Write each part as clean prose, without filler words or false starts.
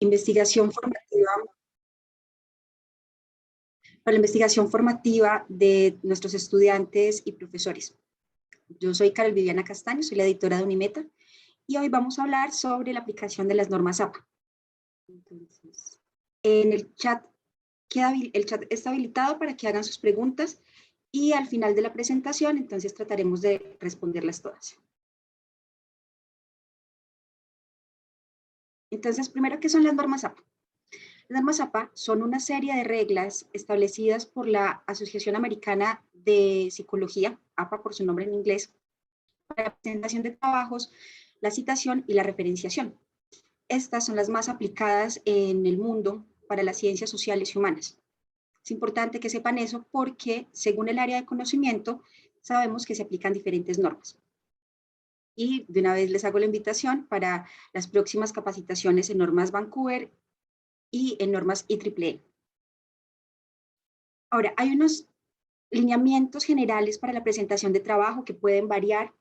investigación formativa, para la investigación formativa de nuestros estudiantes y profesores. Yo soy Carol Viviana Castaño, soy la editora de Unimeta, y hoy vamos a hablar sobre la aplicación de las normas APA. Entonces, en el chat, el chat está habilitado para que hagan sus preguntas y al final de la presentación, entonces trataremos de responderlas todas. Entonces, primero, ¿qué son las normas APA? Las normas APA son una serie de reglas establecidas por la Asociación Americana de Psicología, APA por su nombre en inglés, para la presentación de trabajos, la citación y la referenciación. Estas son las más aplicadas en el mundo para las ciencias sociales y humanas. Es importante que sepan eso porque, según el área de conocimiento, sabemos que se aplican diferentes normas. Y de una vez les hago la invitación para las próximas capacitaciones en normas Vancouver y en normas IEEE. Ahora, hay unos lineamientos generales para la presentación de trabajo que pueden variar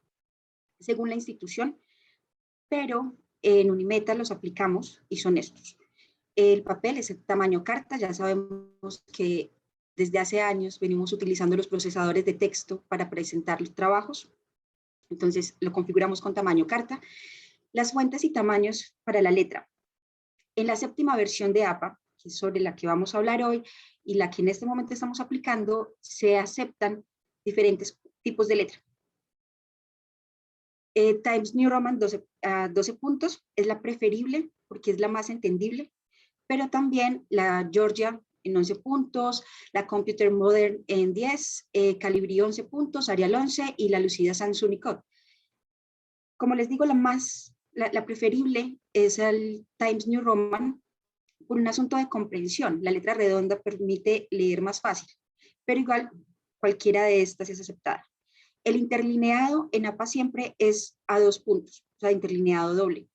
según la institución, pero en Unimeta los aplicamos y son estos. El papel es el tamaño carta, ya sabemos que desde hace años venimos utilizando los procesadores de texto para presentar los trabajos, entonces lo configuramos con tamaño carta. Las fuentes y tamaños para la letra. En la séptima versión de APA, que es sobre la que vamos a hablar hoy y la que en este momento estamos aplicando, se aceptan diferentes tipos de letra. Times New Roman 12 puntos es la preferible porque es la más entendible, pero también la Georgia en 11 puntos, la Computer Modern en 10, Calibri 11 puntos, Arial 11 y la Lucida Sans Unicode. Como les digo, la preferible es el Times New Roman por un asunto de comprensión. La letra redonda permite leer más fácil, pero igual cualquiera de estas es aceptada. El interlineado en APA siempre es a 2 puntos, o sea, interlineado doble.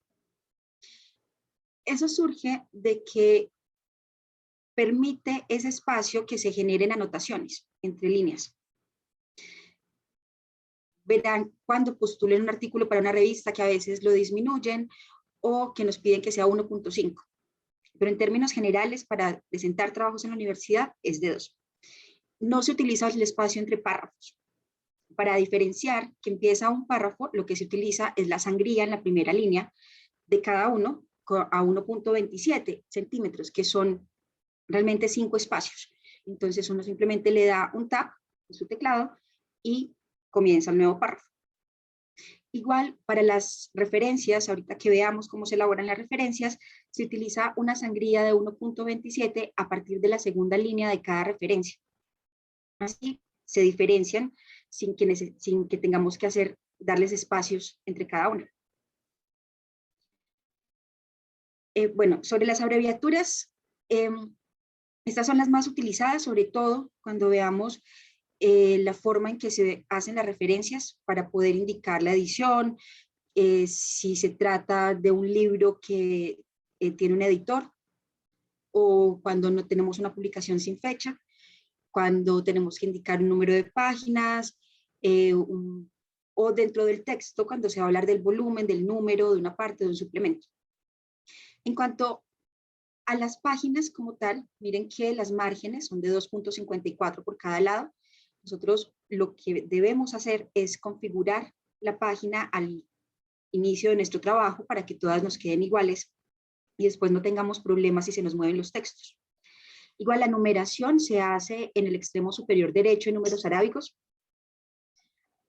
Eso surge de que permite ese espacio que se generen anotaciones entre líneas. Verán cuando postulen un artículo para una revista que a veces lo disminuyen o que nos piden que sea 1.5. Pero en términos generales, para presentar trabajos en la universidad es de 2. No se utiliza el espacio entre párrafos. Para diferenciar que empieza un párrafo, lo que se utiliza es la sangría en la primera línea de cada uno a 1.27 centímetros, que son realmente 5 espacios. Entonces uno simplemente le da un tap en su teclado y comienza el nuevo párrafo. Igual para las referencias, ahorita que veamos cómo se elaboran las referencias, se utiliza una sangría de 1.27 a partir de la segunda línea de cada referencia. Así se diferencian sin que tengamos que darles espacios entre cada una. Bueno, sobre las abreviaturas, estas son las más utilizadas, sobre todo cuando veamos la forma en que se hacen las referencias para poder indicar la edición, si se trata de un libro que tiene un editor, o cuando no tenemos una publicación sin fecha, cuando tenemos que indicar un número de páginas, o dentro del texto, cuando se va a hablar del volumen, del número, de una parte, de un suplemento. En cuanto a las páginas como tal, miren que las márgenes son de 2.54 por cada lado. Nosotros lo que debemos hacer es configurar la página al inicio de nuestro trabajo para que todas nos queden iguales y después no tengamos problemas si se nos mueven los textos. Igual la numeración se hace en el extremo superior derecho en números arábicos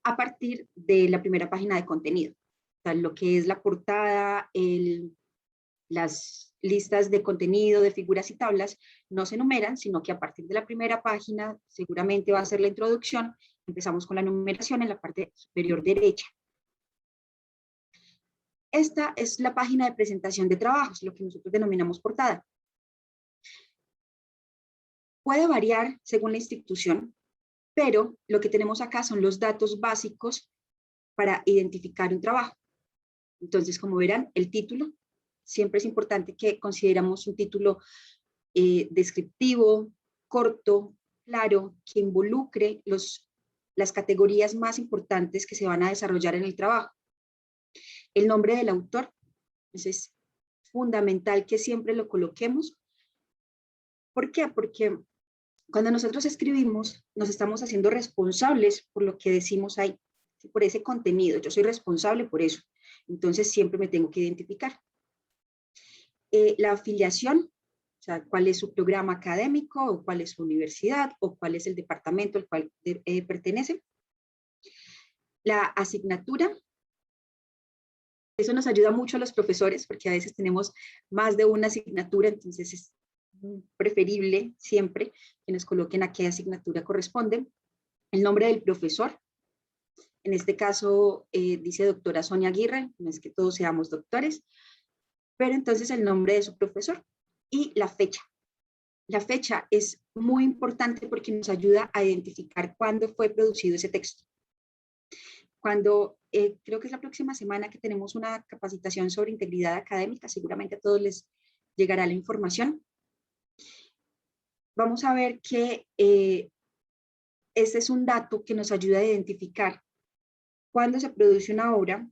a partir de la primera página de contenido. O sea, lo que es la portada, las listas de contenido, de figuras y tablas, no se numeran, sino que a partir de la primera página, seguramente va a ser la introducción, empezamos con la numeración en la parte superior derecha. Esta es la página de presentación de trabajos, lo que nosotros denominamos portada. Puede variar según la institución, pero lo que tenemos acá son los datos básicos para identificar un trabajo. Entonces, como verán, el título, siempre es importante que consideramos un título descriptivo, corto, claro, que involucre las categorías más importantes que se van a desarrollar en el trabajo. El nombre del autor, entonces, fundamental que siempre lo coloquemos. ¿Por qué? Porque cuando nosotros escribimos, nos estamos haciendo responsables por lo que decimos ahí, por ese contenido. Yo soy responsable por eso. Entonces, siempre me tengo que identificar. La afiliación, o sea, cuál es su programa académico, o cuál es su universidad, o cuál es el departamento al cual pertenece. La asignatura. Eso nos ayuda mucho a los profesores, porque a veces tenemos más de una asignatura, entonces es preferible siempre que nos coloquen a qué asignatura corresponde. El nombre del profesor, en este caso dice doctora Sonia Aguirre, no es que todos seamos doctores, pero entonces el nombre de su profesor y la fecha. La fecha es muy importante porque nos ayuda a identificar cuándo fue producido ese texto. Cuando creo que es la próxima semana que tenemos una capacitación sobre integridad académica, seguramente a todos les llegará la información. Vamos a ver que este es un dato que nos ayuda a identificar cuándo se produce una obra,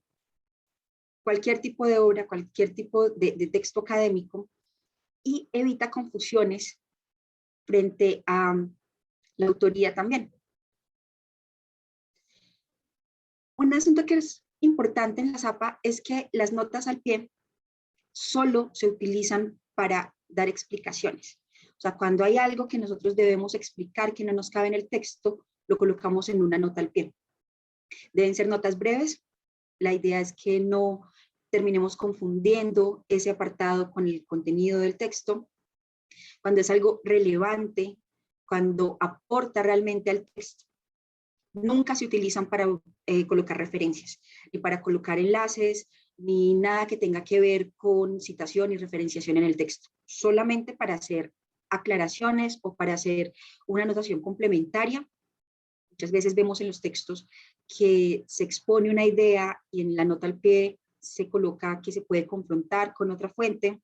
cualquier tipo de obra, cualquier tipo de texto académico, y evita confusiones frente a la autoría también. Un asunto que es importante en la ZAPA es que las notas al pie solo se utilizan para dar explicaciones. O sea, cuando hay algo que nosotros debemos explicar que no nos cabe en el texto, lo colocamos en una nota al pie. Deben ser notas breves. La idea es que no terminemos confundiendo ese apartado con el contenido del texto. Cuando es algo relevante, cuando aporta realmente al texto, nunca se utilizan para colocar referencias, ni para colocar enlaces, ni nada que tenga que ver con citación y referenciación en el texto, solamente para hacer aclaraciones o para hacer una anotación complementaria. Muchas veces vemos en los textos que se expone una idea y en la nota al pie se coloca que se puede confrontar con otra fuente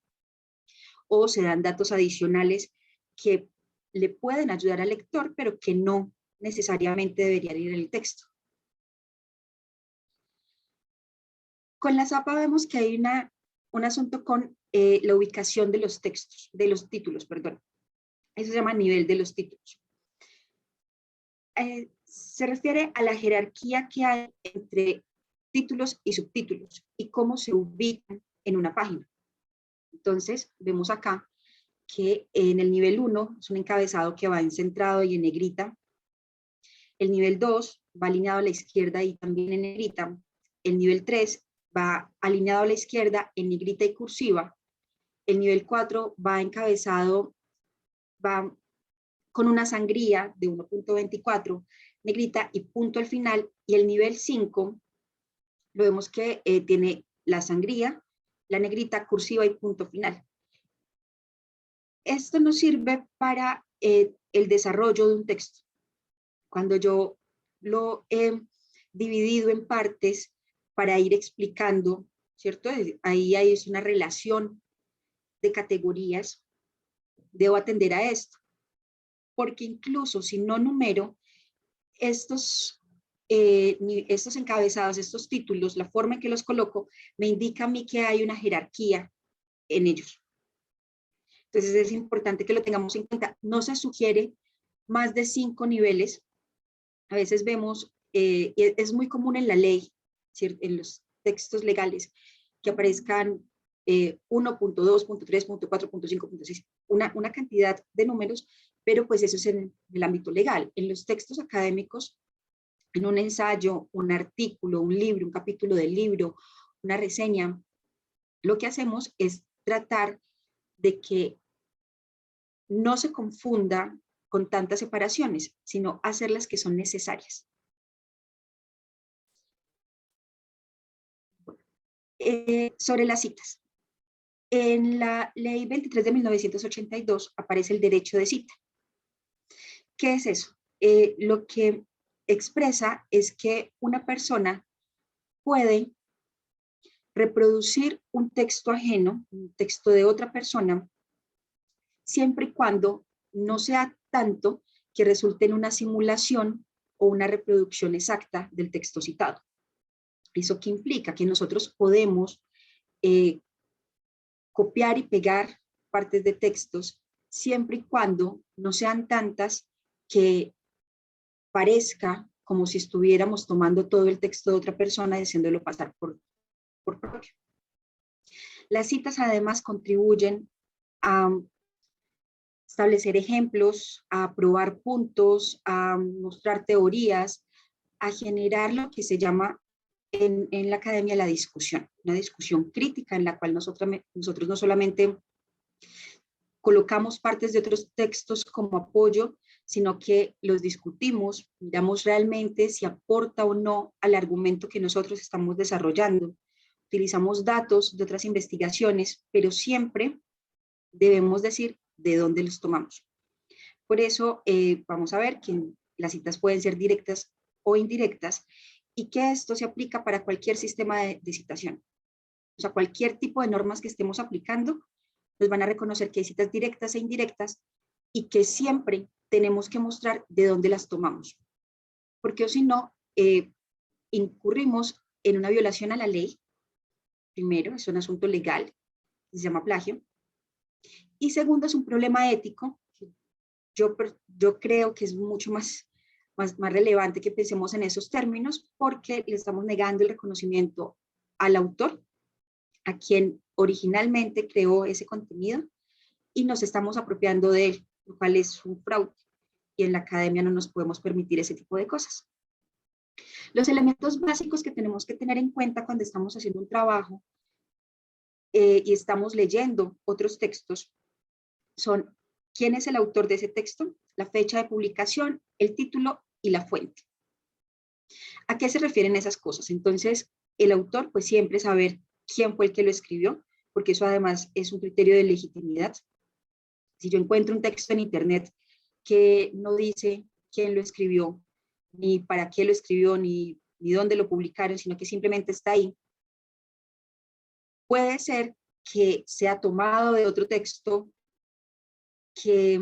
o se dan datos adicionales que le pueden ayudar al lector, pero que no necesariamente deberían ir en el texto. Con la ZAPA vemos que hay un asunto con la ubicación de los textos, de los títulos, perdón. Eso se llama nivel de los títulos. Se refiere a la jerarquía que hay entre títulos y subtítulos y cómo se ubican en una página. Entonces, vemos acá que en el nivel 1 es un encabezado que va en centrado y en negrita. El nivel 2 va alineado a la izquierda y también en negrita. El nivel 3 va alineado a la izquierda en negrita y cursiva. El nivel 4 va encabezado, va con una sangría de 1.24, negrita y punto al final. Y el nivel 5, lo vemos que tiene la sangría, la negrita, cursiva y punto final. Esto nos sirve para el desarrollo de un texto. Cuando yo lo he dividido en partes para ir explicando, ¿cierto? Ahí hay una relación de categorías, debo atender a esto. Porque incluso si no numero, estos encabezados, estos títulos, la forma en que los coloco, me indica a mí que hay una jerarquía en ellos. Entonces es importante que lo tengamos en cuenta. No se sugiere más de 5 niveles. A veces vemos, y es muy común en la ley, ¿cierto? En los textos legales, que aparezcan 1.2.3.4.5.6, una cantidad de números, pero pues eso es en el ámbito legal. En los textos académicos, en un ensayo, un artículo, un libro, un capítulo del libro, una reseña, lo que hacemos es tratar de que no se confunda con tantas separaciones, sino hacer las que son necesarias. Sobre las citas. En la Ley 23 de 1982 aparece el derecho de cita. ¿Qué es eso? Lo que expresa es que una persona puede reproducir un texto ajeno, un texto de otra persona, siempre y cuando no sea tanto que resulte en una simulación o una reproducción exacta del texto citado. ¿Eso qué implica? Que nosotros podemos copiar y pegar partes de textos, siempre y cuando no sean tantas que parezca como si estuviéramos tomando todo el texto de otra persona y haciéndolo pasar por propio. Las citas además contribuyen a establecer ejemplos, a probar puntos, a mostrar teorías, a generar lo que se llama en la academia la discusión, una discusión crítica en la cual nosotros no solamente colocamos partes de otros textos como apoyo, sino que los discutimos, miramos realmente si aporta o no al argumento que nosotros estamos desarrollando. Utilizamos datos de otras investigaciones, pero siempre debemos decir de dónde los tomamos. Por eso vamos a ver que las citas pueden ser directas o indirectas y que esto se aplica para cualquier sistema de citación. O sea, cualquier tipo de normas que estemos aplicando, nos van a reconocer que hay citas directas e indirectas y que siempre tenemos que mostrar de dónde las tomamos. Porque o si no, incurrimos en una violación a la ley. Primero, es un asunto legal, se llama plagio. Y segundo, es un problema ético. Yo creo que es mucho más relevante que pensemos en esos términos porque le estamos negando el reconocimiento al autor, a quien originalmente creó ese contenido, y nos estamos apropiando de él, lo cual es un fraude, y en la academia no nos podemos permitir ese tipo de cosas. Los elementos básicos que tenemos que tener en cuenta cuando estamos haciendo un trabajo y estamos leyendo otros textos son quién es el autor de ese texto, la fecha de publicación, el título y la fuente. ¿A qué se refieren esas cosas? Entonces, el autor, pues siempre saber quién fue el que lo escribió, porque eso además es un criterio de legitimidad. Si yo encuentro un texto en internet que no dice quién lo escribió, ni para qué lo escribió, ni dónde lo publicaron, sino que simplemente está ahí, puede ser que sea tomado de otro texto que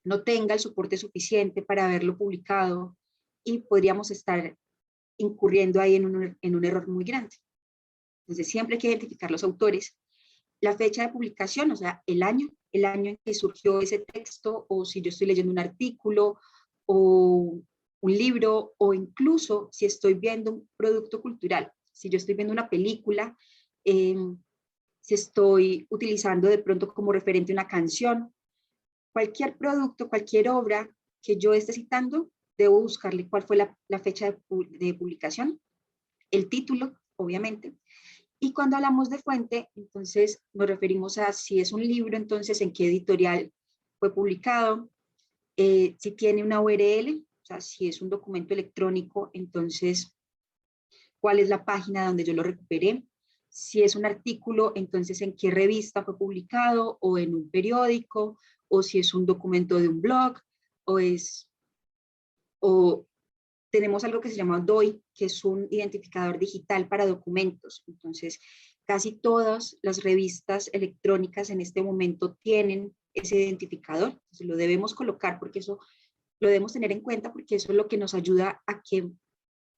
no tenga el soporte suficiente para haberlo publicado y podríamos estar incurriendo ahí en un error muy grande. Entonces siempre hay que identificar los autores, la fecha de publicación, o sea, el año en que surgió ese texto, o si yo estoy leyendo un artículo o un libro, o incluso si estoy viendo un producto cultural, si yo estoy viendo una película, si estoy utilizando de pronto como referente una canción, cualquier producto, cualquier obra que yo esté citando, debo buscarle cuál fue la fecha de publicación, el título, obviamente. Y cuando hablamos de fuente, entonces nos referimos a si es un libro, entonces en qué editorial fue publicado, si tiene una URL, o sea, si es un documento electrónico, entonces cuál es la página donde yo lo recuperé, si es un artículo, entonces en qué revista fue publicado o en un periódico, o si es un documento de un blog, o tenemos algo que se llama DOI, que es un identificador digital para documentos. Entonces, casi todas las revistas electrónicas en este momento tienen ese identificador. Entonces, lo debemos colocar porque eso lo debemos tener en cuenta porque eso es lo que nos ayuda a que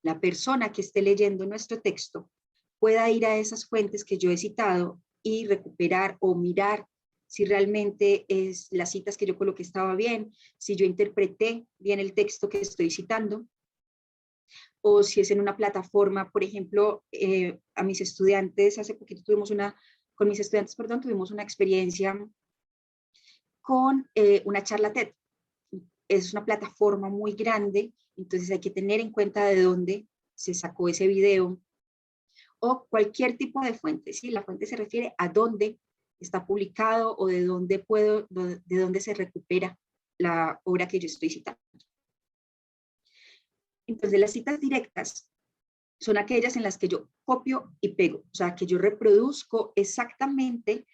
la persona que esté leyendo nuestro texto pueda ir a esas fuentes que yo he citado y recuperar o mirar si realmente las citas que yo coloqué estaba bien, si yo interpreté bien el texto que estoy citando, o si es en una plataforma, por ejemplo, a mis estudiantes, hace poquito con mis estudiantes, perdón, tuvimos una experiencia con una charla TED. Es una plataforma muy grande, entonces hay que tener en cuenta de dónde se sacó ese video, o cualquier tipo de fuente, ¿sí? La fuente se refiere a dónde está publicado o de dónde se recupera la obra que yo estoy citando. Entonces, las citas directas son aquellas en las que yo copio y pego, o sea, que yo reproduzco exactamente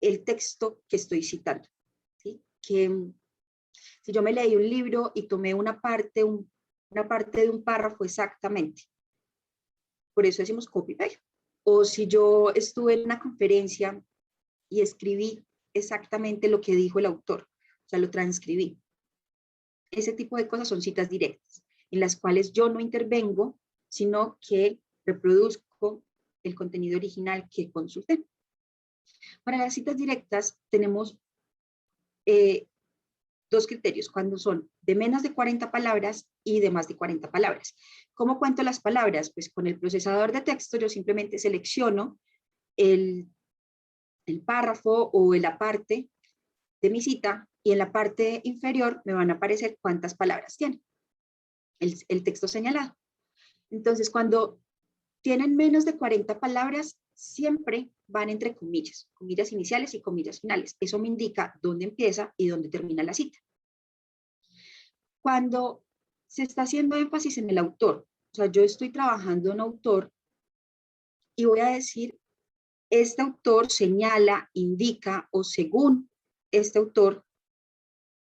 el texto que estoy citando, ¿sí? Que si yo me leí un libro y tomé una parte de un párrafo exactamente, por eso decimos copy y pega. O si yo estuve en una conferencia y escribí exactamente lo que dijo el autor, o sea, lo transcribí. Ese tipo de cosas son citas directas, en las cuales yo no intervengo, sino que reproduzco el contenido original que consulté. Para las citas directas tenemos dos criterios, cuando son de menos de 40 palabras y de más de 40 palabras. ¿Cómo cuento las palabras? Pues con el procesador de texto yo simplemente selecciono el párrafo o la parte de mi cita y en la parte inferior me van a aparecer cuántas palabras tiene el texto señalado. Entonces, cuando tienen menos de 40 palabras, siempre van entre comillas, comillas iniciales y comillas finales. Eso me indica dónde empieza y dónde termina la cita. Cuando se está haciendo énfasis en el autor, o sea, yo estoy trabajando en autor y voy a decir, este autor señala, indica o según este autor,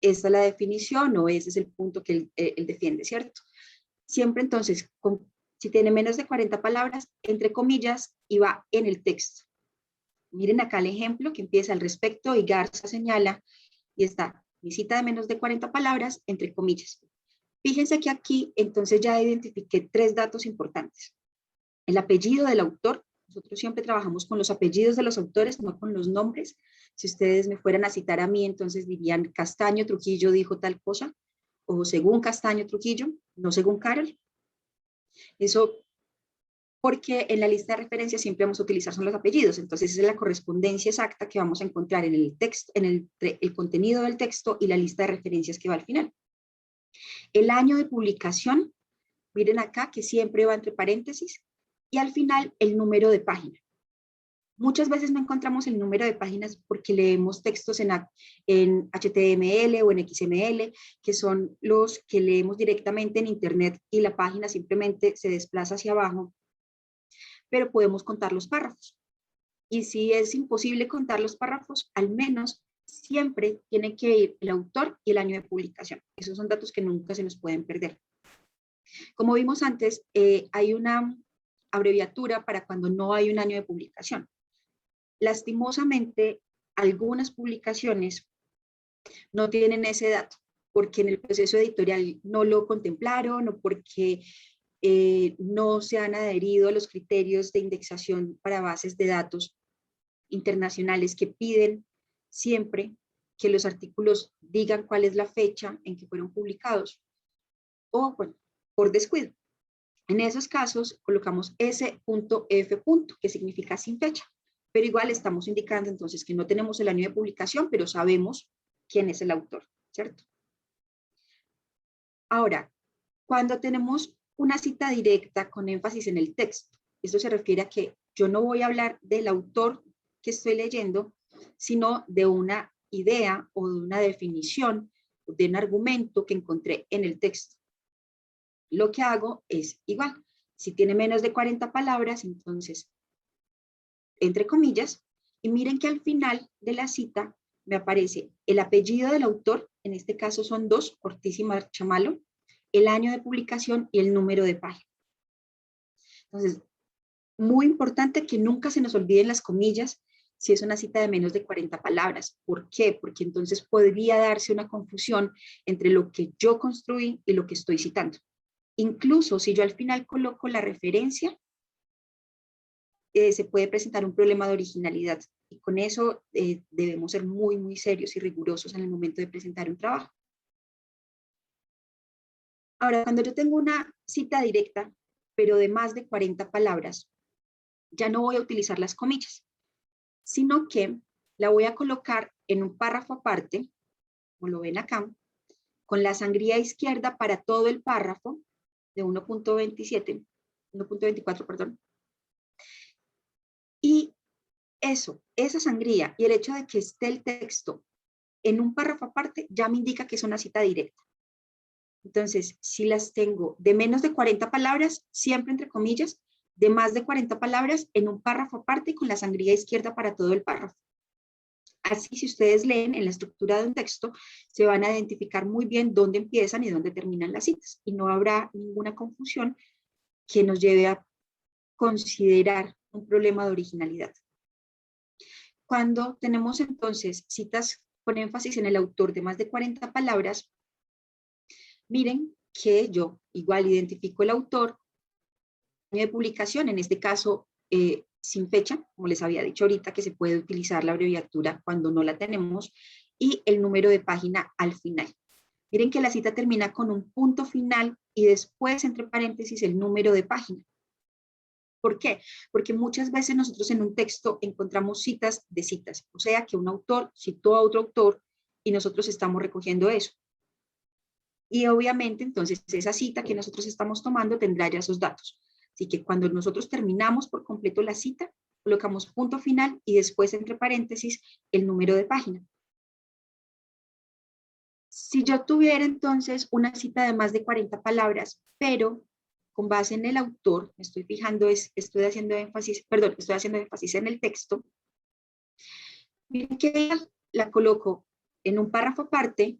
esta es la definición o ese es el punto que él defiende, ¿cierto? Siempre entonces, si tiene menos de 40 palabras, entre comillas, y va en el texto. Miren acá el ejemplo que empieza al respecto y Garza señala, y está, mi cita de menos de 40 palabras, entre comillas. Fíjense que aquí entonces ya identifiqué 3 datos importantes. El apellido del autor, nosotros siempre trabajamos con los apellidos de los autores, no con los nombres. Si ustedes me fueran a citar a mí, entonces dirían Castaño Trujillo dijo tal cosa, o según Castaño Trujillo, no según Carol. Eso porque en la lista de referencias siempre vamos a utilizar son los apellidos, entonces esa es la correspondencia exacta que vamos a encontrar en el texto, en el contenido del texto y la lista de referencias que va al final. El año de publicación, miren acá que siempre va entre paréntesis, y al final el número de página. Muchas veces no encontramos el número de páginas porque leemos textos en HTML o en XML, que son los que leemos directamente en Internet y la página simplemente se desplaza hacia abajo, pero podemos contar los párrafos. Y si es imposible contar los párrafos, al menos siempre tiene que ir el autor y el año de publicación. Esos son datos que nunca se nos pueden perder. Como vimos antes, hay una abreviatura para cuando no hay un año de publicación. Lastimosamente, algunas publicaciones no tienen ese dato, porque en el proceso editorial no lo contemplaron o porque no se han adherido a los criterios de indexación para bases de datos internacionales que piden siempre que los artículos digan cuál es la fecha en que fueron publicados o, bueno, por descuido. En esos casos colocamos S.F. que significa sin fecha, pero igual estamos indicando entonces que no tenemos el año de publicación, pero sabemos quién es el autor, ¿cierto? Ahora, cuando tenemos una cita directa con énfasis en el texto, esto se refiere a que yo no voy a hablar del autor que estoy leyendo, sino de una idea o de una definición, de un argumento que encontré en el texto. Lo que hago es igual. Si tiene menos de 40 palabras, entonces, entre comillas, y miren que al final de la cita me aparece el apellido del autor, en este caso son 2, Ortiz y Marchamalo, el año de publicación y el número de página. Entonces, muy importante que nunca se nos olviden las comillas si es una cita de menos de 40 palabras. ¿Por qué? Porque entonces podría darse una confusión entre lo que yo construí y lo que estoy citando. Incluso si yo al final coloco la referencia, se puede presentar un problema de originalidad. Y con eso debemos ser muy, muy serios y rigurosos en el momento de presentar un trabajo. Ahora, cuando yo tengo una cita directa, pero de más de 40 palabras, ya no voy a utilizar las comillas, sino que la voy a colocar en un párrafo aparte, como lo ven acá, con la sangría izquierda para todo el párrafo de 1.24, perdón. Y esa sangría y el hecho de que esté el texto en un párrafo aparte ya me indica que es una cita directa. Entonces, si las tengo de menos de 40 palabras, siempre entre comillas, de más de 40 palabras en un párrafo aparte con la sangría izquierda para todo el párrafo. Así, si ustedes leen en la estructura de un texto, se van a identificar muy bien dónde empiezan y dónde terminan las citas. Y no habrá ninguna confusión que nos lleve a considerar un problema de originalidad. Cuando tenemos entonces citas con énfasis en el autor de más de 40 palabras, miren que yo igual identifico el autor, año de publicación, en este caso sin fecha, como les había dicho ahorita, que se puede utilizar la abreviatura cuando no la tenemos, y el número de página al final. Miren que la cita termina con un punto final y después, entre paréntesis, el número de página. ¿Por qué? Porque muchas veces nosotros en un texto encontramos citas de citas, o sea que un autor citó a otro autor y nosotros estamos recogiendo eso. Y obviamente entonces esa cita que nosotros estamos tomando tendrá ya esos datos. Así que cuando nosotros terminamos por completo la cita, colocamos punto final y después entre paréntesis el número de página. Si yo tuviera entonces una cita de más de 40 palabras, pero con base en el autor, me estoy fijando, estoy haciendo énfasis en el texto, miren que la coloco en un párrafo aparte,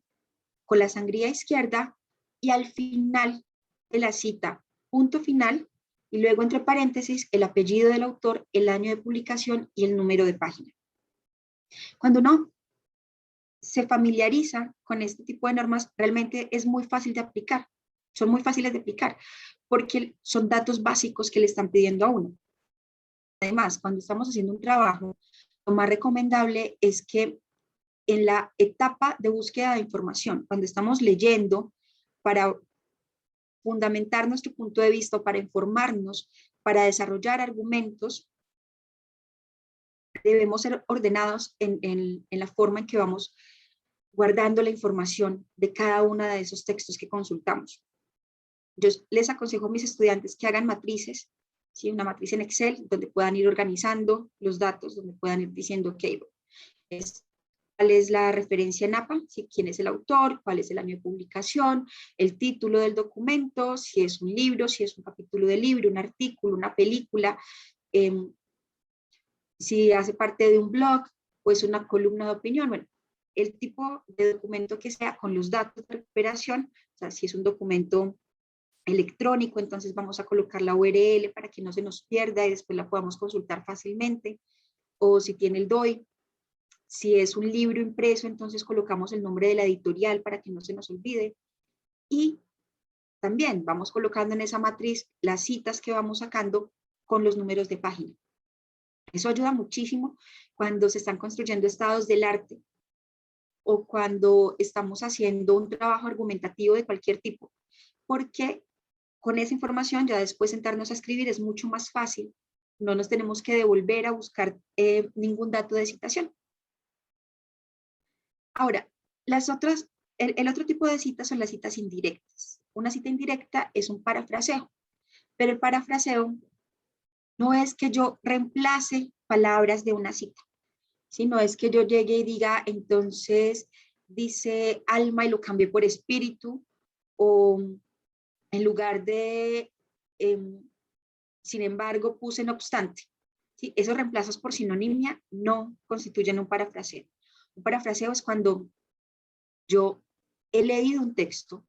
con la sangría izquierda, y al final de la cita, punto final, y luego entre paréntesis el apellido del autor, el año de publicación y el número de página. Cuando uno se familiariza con este tipo de normas, realmente es muy fácil de aplicar, son muy fáciles de aplicar, porque son datos básicos que le están pidiendo a uno. Además, cuando estamos haciendo un trabajo, lo más recomendable es que en la etapa de búsqueda de información, cuando estamos leyendo para fundamentar nuestro punto de vista, para informarnos, para desarrollar argumentos, debemos ser ordenados en la forma en que vamos guardando la información de cada uno de esos textos que consultamos. Yo les aconsejo a mis estudiantes que hagan matrices, ¿sí? Una matriz en Excel donde puedan ir organizando los datos, donde puedan ir diciendo, ok, cuál es la referencia en APA, ¿sí? Quién es el autor, cuál es el año de publicación, el título del documento, si es un libro, si es un capítulo de libro, un artículo, una película, si hace parte de un blog o es una columna de opinión. Bueno, el tipo de documento que sea con los datos de recuperación, o sea, si es un documento electrónico, entonces vamos a colocar la URL para que no se nos pierda y después la podamos consultar fácilmente, o si tiene el DOI. Si es un libro impreso, entonces colocamos el nombre de la editorial para que no se nos olvide. Y también vamos colocando en esa matriz las citas que vamos sacando con los números de página. Eso ayuda muchísimo cuando se están construyendo estados del arte o cuando estamos haciendo un trabajo argumentativo de cualquier tipo, porque con esa información ya después sentarnos a escribir es mucho más fácil, no nos tenemos que devolver a buscar ningún dato de citación. Ahora, el otro tipo de citas son las citas indirectas. Una cita indirecta es un parafraseo, pero el parafraseo no es que yo reemplace palabras de una cita, sino es que yo llegue y diga, entonces dice alma y lo cambié por espíritu, o en lugar de, sin embargo, puse no obstante. ¿Sí? Esos reemplazos por sinonimia no constituyen un parafraseo. Un parafraseo es cuando yo he leído un texto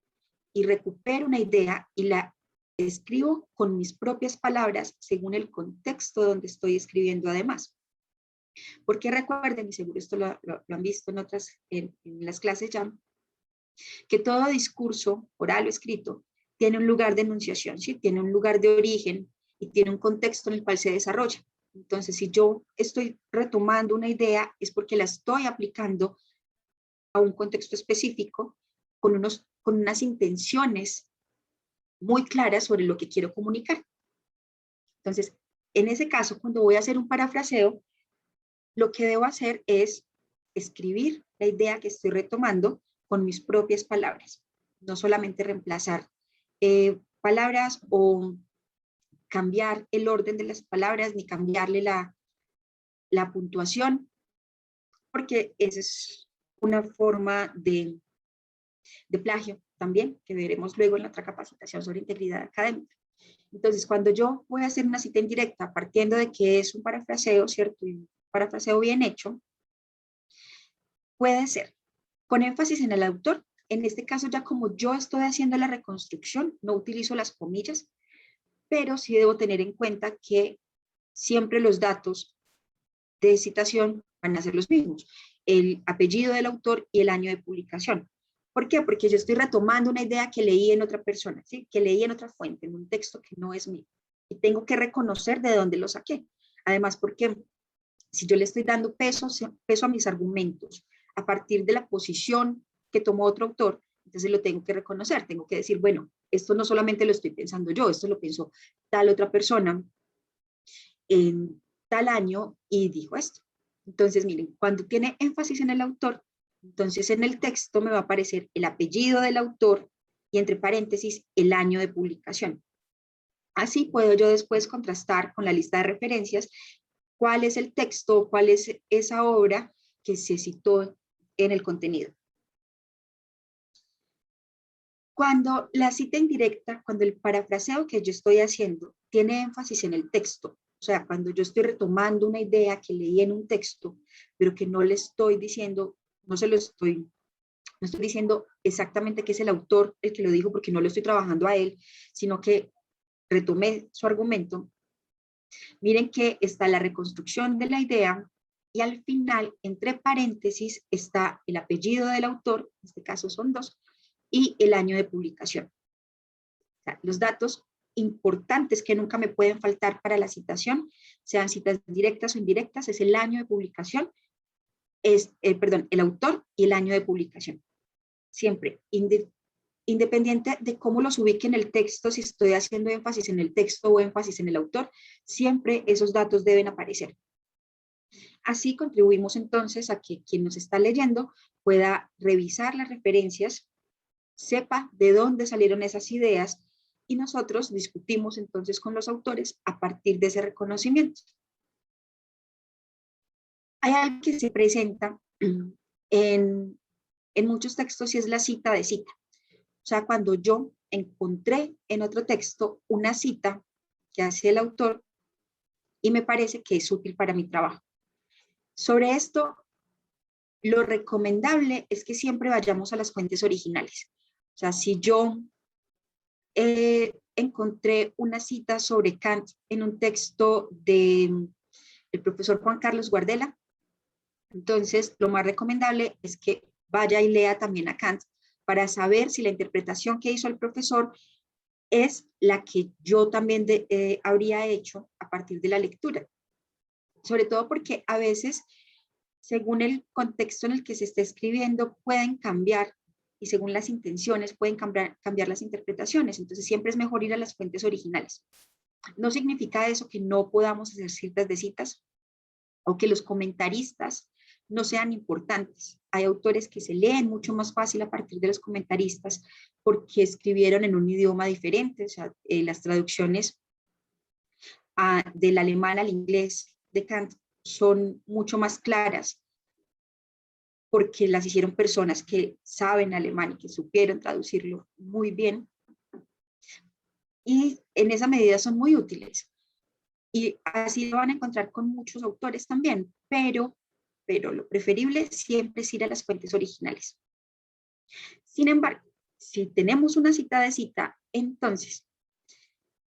y recupero una idea y la escribo con mis propias palabras según el contexto donde estoy escribiendo además. Porque recuerden, y seguro esto lo han visto en las clases ya, que todo discurso, oral o escrito, tiene un lugar de enunciación, ¿sí? Tiene un lugar de origen y tiene un contexto en el cual se desarrolla. Entonces, si yo estoy retomando una idea, es porque la estoy aplicando a un contexto específico con unas intenciones muy claras sobre lo que quiero comunicar. Entonces, en ese caso, cuando voy a hacer un parafraseo, lo que debo hacer es escribir la idea que estoy retomando con mis propias palabras, no solamente reemplazar palabras o cambiar el orden de las palabras ni cambiarle la puntuación, porque esa es una forma de plagio también, que veremos luego en la otra capacitación sobre integridad académica. Entonces, cuando yo voy a hacer una cita indirecta, partiendo de que es un parafraseo, ¿cierto? Y un parafraseo bien hecho, puede ser con énfasis en el autor. En este caso, ya como yo estoy haciendo la reconstrucción, no utilizo las comillas, pero sí debo tener en cuenta que siempre los datos de citación van a ser los mismos, el apellido del autor y el año de publicación. ¿Por qué? Porque yo estoy retomando una idea que leí en otra persona, ¿sí? Que leí en otra fuente, en un texto que no es mío, y tengo que reconocer de dónde lo saqué. Además, porque si yo le estoy dando peso a mis argumentos a partir de la posición que tomó otro autor, entonces lo tengo que reconocer, tengo que decir, bueno, esto no solamente lo estoy pensando yo, esto lo pensó tal otra persona en tal año y dijo esto. Entonces, miren, cuando tiene énfasis en el autor, entonces en el texto me va a aparecer el apellido del autor y entre paréntesis el año de publicación. Así puedo yo después contrastar con la lista de referencias cuál es el texto, cuál es esa obra que se citó en el contenido. Cuando la cita indirecta, cuando el parafraseo que yo estoy haciendo tiene énfasis en el texto, o sea, cuando yo estoy retomando una idea que leí en un texto, pero que no le estoy diciendo, no estoy diciendo exactamente que es el autor el que lo dijo porque no lo estoy trabajando a él, sino que retomé su argumento. Miren que está la reconstrucción de la idea y al final, entre paréntesis, está el apellido del autor, en este caso son 2, y el año de publicación. O sea, los datos importantes que nunca me pueden faltar para la citación, sean citas directas o indirectas, es el año de publicación, el autor y el año de publicación. Siempre, independiente de cómo los ubique en el texto, si estoy haciendo énfasis en el texto o énfasis en el autor, siempre esos datos deben aparecer. Así contribuimos entonces a que quien nos está leyendo pueda revisar las referencias, sepa de dónde salieron esas ideas y nosotros discutimos entonces con los autores a partir de ese reconocimiento. Hay algo que se presenta en muchos textos y es la cita de cita. O sea, cuando yo encontré en otro texto una cita que hace el autor y me parece que es útil para mi trabajo. Sobre esto, lo recomendable es que siempre vayamos a las fuentes originales. O sea, si yo encontré una cita sobre Kant en un texto del profesor Juan Carlos Guardela, entonces lo más recomendable es que vaya y lea también a Kant para saber si la interpretación que hizo el profesor es la que yo también habría hecho a partir de la lectura. Sobre todo porque a veces, según el contexto en el que se está escribiendo, pueden cambiar y según las intenciones pueden cambiar las interpretaciones. Entonces siempre es mejor ir a las fuentes originales. No significa eso que no podamos hacer citas de citas o que los comentaristas no sean importantes. Hay autores que se leen mucho más fácil a partir de los comentaristas porque escribieron en un idioma diferente. O sea, las traducciones del alemán al inglés de Kant son mucho más claras porque las hicieron personas que saben alemán y que supieron traducirlo muy bien. Y en esa medida son muy útiles. Y así lo van a encontrar con muchos autores también, pero lo preferible siempre es ir a las fuentes originales. Sin embargo, si tenemos una cita de cita, entonces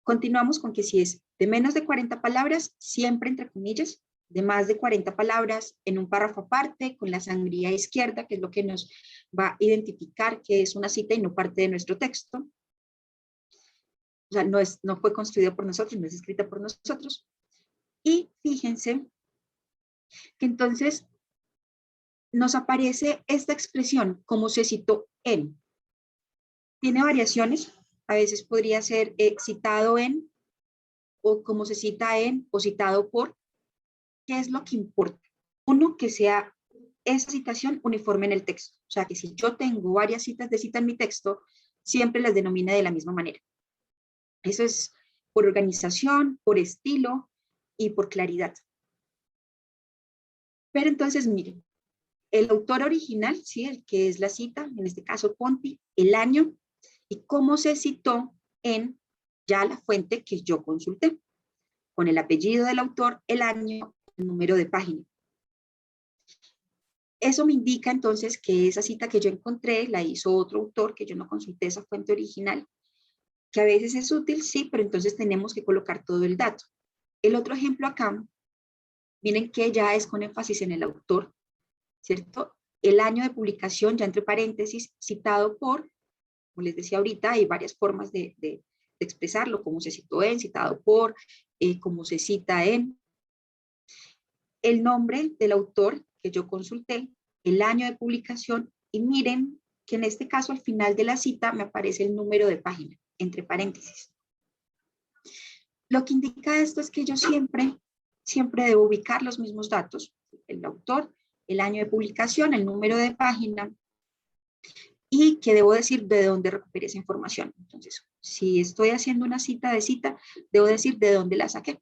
continuamos con que si es de menos de 40 palabras, siempre entre comillas, de más de 40 palabras en un párrafo aparte, con la sangría izquierda, que es lo que nos va a identificar que es una cita y no parte de nuestro texto. O sea, no fue construida por nosotros, no es escrita por nosotros. Y fíjense que entonces nos aparece esta expresión, como se citó en. Tiene variaciones, a veces podría ser citado en, o como se cita en, o citado por. ¿Qué es lo que importa? Uno, que sea esa citación uniforme en el texto. O sea, que si yo tengo varias citas de cita en mi texto, siempre las denomine de la misma manera. Eso es por organización, por estilo y por claridad. Pero entonces, miren, el autor original, ¿sí? El que es la cita, en este caso Ponti, el año y cómo se citó en ya la fuente que yo consulté, con el apellido del autor, el año, el número de página. Eso me indica entonces que esa cita que yo encontré la hizo otro autor, que yo no consulté esa fuente original, que a veces es útil, sí, pero entonces tenemos que colocar todo el dato. El otro ejemplo acá, miren que ya es con énfasis en el autor, ¿cierto? El año de publicación, ya entre paréntesis, citado por, como les decía ahorita, hay varias formas de expresarlo, como se citó en, citado por, como se cita en. el nombre del autor que yo consulté, el año de publicación, y miren que en este caso al final de la cita me aparece el número de página, entre paréntesis. Lo que indica esto es que yo siempre debo ubicar los mismos datos, el autor, el año de publicación, el número de página, y que debo decir de dónde recuperé esa información. Entonces, si estoy haciendo una cita, debo decir de dónde la saqué.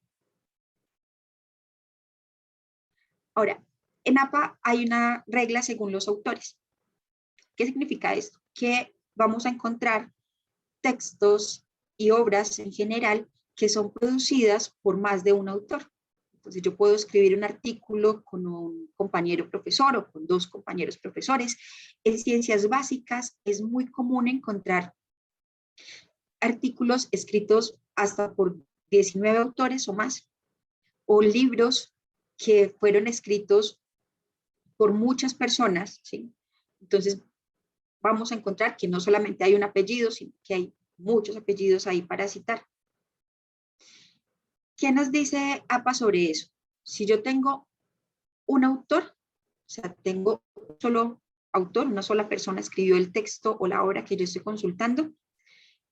Ahora, en APA hay una regla según los autores. ¿Qué significa esto? Que vamos a encontrar textos y obras en general que son producidas por más de un autor. Entonces yo puedo escribir un artículo con un compañero profesor o con dos compañeros profesores. En ciencias básicas es muy común encontrar artículos escritos hasta por 19 autores o más, o libros que fueron escritos por muchas personas, ¿sí? Entonces vamos a encontrar que no solamente hay un apellido, sino que hay muchos apellidos ahí para citar. ¿Qué nos dice APA sobre eso? Si yo tengo un autor, o sea, tengo un solo autor, una sola persona escribió el texto o la obra que yo estoy consultando,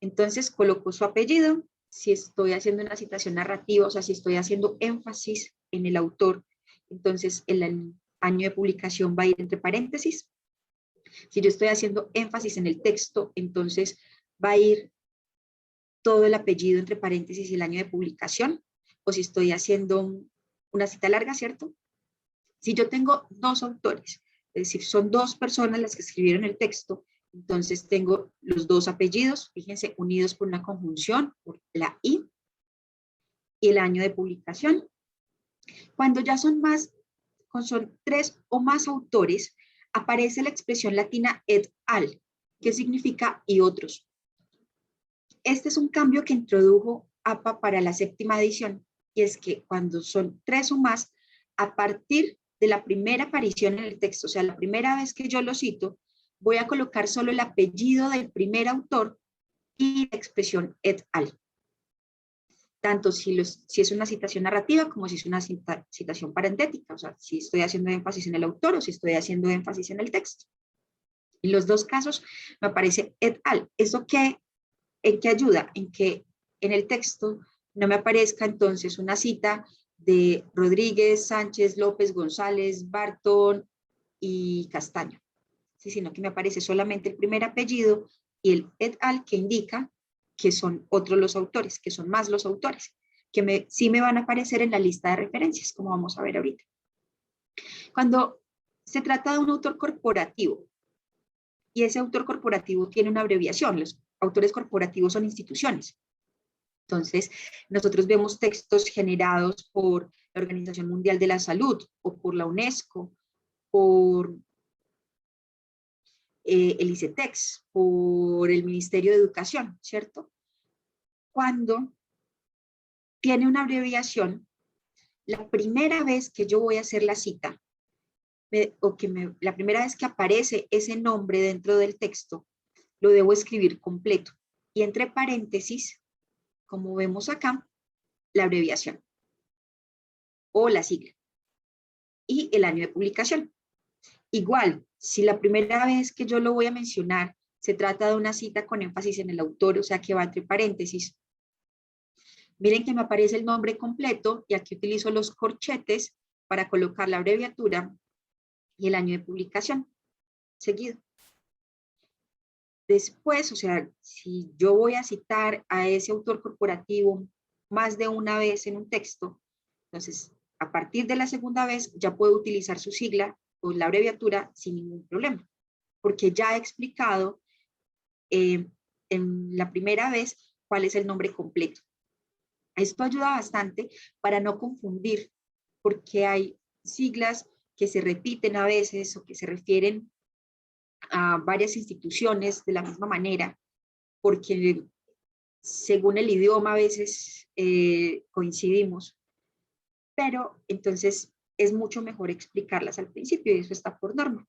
entonces coloco su apellido. Si estoy haciendo una citación narrativa, o sea, si estoy haciendo énfasis en el autor, entonces el año de publicación va a ir entre paréntesis. Si yo estoy haciendo énfasis en el texto, entonces va a ir todo el apellido entre paréntesis y el año de publicación. O si estoy haciendo una cita larga, ¿cierto? Si yo tengo dos autores, es decir, son dos personas las que escribieron el texto, entonces tengo los dos apellidos, fíjense, unidos por una conjunción, por la I, y el año de publicación. Cuando ya son tres o más autores, aparece la expresión latina et al, que significa y otros. Este es un cambio que introdujo APA para la 7ª edición, y es que cuando son tres o más, a partir de la primera aparición en el texto, o sea, la primera vez que yo lo cito, voy a colocar solo el apellido del primer autor y la expresión et al. Tanto si es una citación narrativa como si es una citación parentética, o sea, si estoy haciendo énfasis en el autor o si estoy haciendo énfasis en el texto. En los dos casos me aparece et al. ¿Eso en qué ayuda? En que en el texto no me aparezca entonces una cita de Rodríguez, Sánchez, López, González, Bartón y Castaño, ¿sí? Sino que me aparece solamente el primer apellido y el et al, que indica que son otros los autores, que son más los autores, que sí me van a aparecer en la lista de referencias, como vamos a ver ahorita. Cuando se trata de un autor corporativo, y ese autor corporativo tiene una abreviación, los autores corporativos son instituciones. Entonces, nosotros vemos textos generados por la Organización Mundial de la Salud, o por la UNESCO, por el ICETEX, por el Ministerio de Educación, ¿cierto? Cuando tiene una abreviación, la primera vez que yo voy a hacer la cita, la primera vez que aparece ese nombre dentro del texto, lo debo escribir completo. Y entre paréntesis, como vemos acá, la abreviación o la sigla y el año de publicación. Igual, si la primera vez que yo lo voy a mencionar se trata de una cita con énfasis en el autor, o sea que va entre paréntesis, miren que me aparece el nombre completo y aquí utilizo los corchetes para colocar la abreviatura y el año de publicación seguido. Después, o sea, si yo voy a citar a ese autor corporativo más de una vez en un texto, entonces a partir de la segunda vez ya puedo utilizar su sigla o la abreviatura sin ningún problema, porque ya he explicado en la primera vez cuál es el nombre completo. Esto ayuda bastante para no confundir, porque hay siglas que se repiten a veces o que se refieren a varias instituciones de la misma manera, porque según el idioma a veces coincidimos, pero entonces es mucho mejor explicarlas al principio y eso está por norma.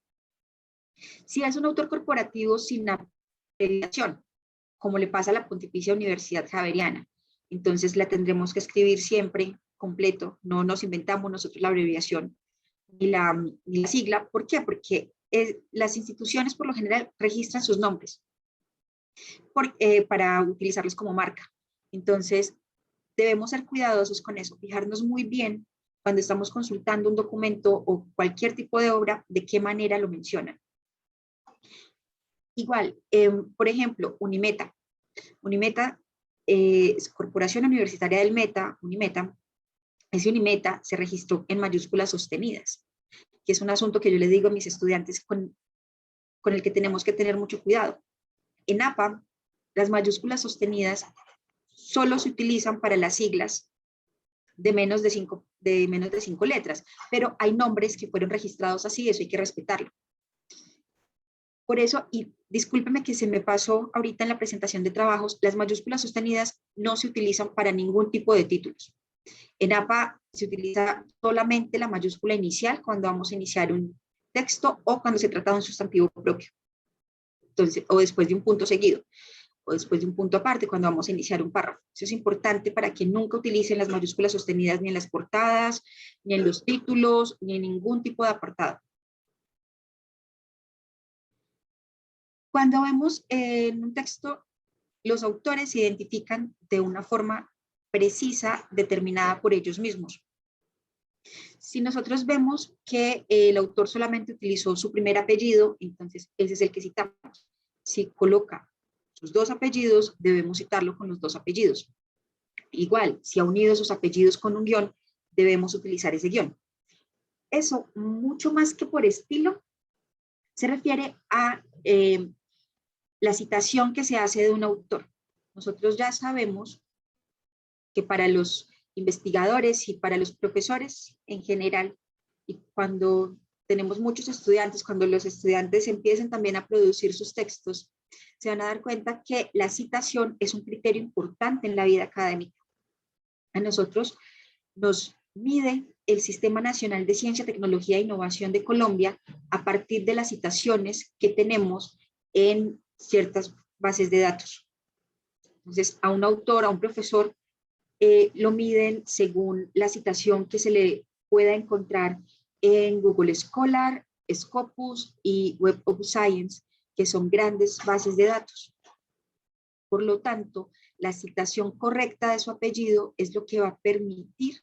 Si es un autor corporativo sin abreviación, como le pasa a la Pontificia Universidad Javeriana, entonces la tendremos que escribir siempre completo, no nos inventamos nosotros la abreviación, ni la sigla. ¿Por qué? Porque las instituciones por lo general registran sus nombres para utilizarlos como marca. Entonces, debemos ser cuidadosos con eso, fijarnos muy bien cuando estamos consultando un documento o cualquier tipo de obra, de qué manera lo mencionan. Igual, por ejemplo, Unimeta. Unimeta es Corporación Universitaria del Meta, Unimeta. Ese Unimeta se registró en mayúsculas sostenidas, que es un asunto que yo les digo a mis estudiantes con el que tenemos que tener mucho cuidado. En APA, las mayúsculas sostenidas solo se utilizan para las siglas de menos de 5 letras, pero hay nombres que fueron registrados así, eso hay que respetarlo. Por eso, y discúlpeme que se me pasó ahorita en la presentación de trabajos, las mayúsculas sostenidas no se utilizan para ningún tipo de títulos. En APA se utiliza solamente la mayúscula inicial cuando vamos a iniciar un texto o cuando se trata de un sustantivo propio. Entonces, o después de un punto seguido, o después de un punto aparte cuando vamos a iniciar un párrafo. Eso es importante para que nunca utilicen las mayúsculas sostenidas ni en las portadas, ni en los títulos, ni en ningún tipo de apartado. Cuando vemos en un texto, los autores se identifican de una forma precisa, determinada por ellos mismos. Si nosotros vemos que el autor solamente utilizó su primer apellido, entonces ese es el que citamos. Si coloca sus dos apellidos, debemos citarlo con los dos apellidos. Igual, si ha unido sus apellidos con un guión, debemos utilizar ese guión. Eso, mucho más que por estilo, se refiere a la citación que se hace de un autor. Nosotros ya sabemos que para los investigadores y para los profesores en general, y cuando tenemos muchos estudiantes, cuando los estudiantes empiecen también a producir sus textos, se van a dar cuenta que la citación es un criterio importante en la vida académica. A nosotros nos mide el Sistema Nacional de Ciencia, Tecnología e Innovación de Colombia a partir de las citaciones que tenemos en ciertas bases de datos. Entonces, a un autor, a un profesor, lo miden según la citación que se le pueda encontrar en Google Scholar, Scopus y Web of Science, que son grandes bases de datos. Por lo tanto, la citación correcta de su apellido es lo que va a permitir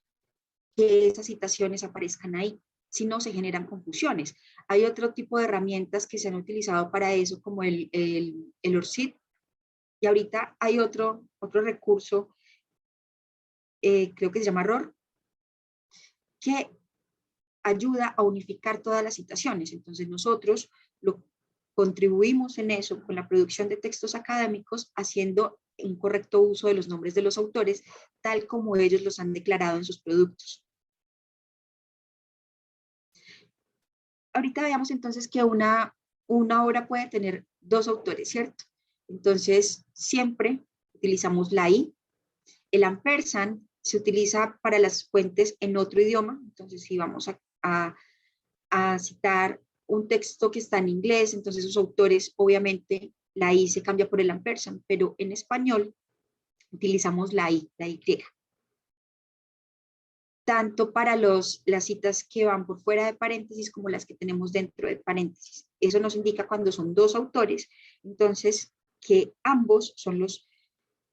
que esas citaciones aparezcan ahí. Si no, se generan confusiones. Hay otro tipo de herramientas que se han utilizado para eso, como el ORCID, y ahorita hay otro recurso, creo que se llama ROR, que ayuda a unificar todas las citaciones. Entonces nosotros contribuimos en eso con la producción de textos académicos, haciendo un correcto uso de los nombres de los autores, tal como ellos los han declarado en sus productos. Ahorita veamos entonces que una obra puede tener dos autores, ¿cierto? Entonces, siempre utilizamos la I. El ampersand se utiliza para las fuentes en otro idioma. Entonces, si vamos a citar un texto que está en inglés, entonces sus autores, obviamente, la I se cambia por el ampersand, pero en español utilizamos la Y. Tanto para las citas que van por fuera de paréntesis como las que tenemos dentro de paréntesis. Eso nos indica cuando son dos autores, entonces que ambos son los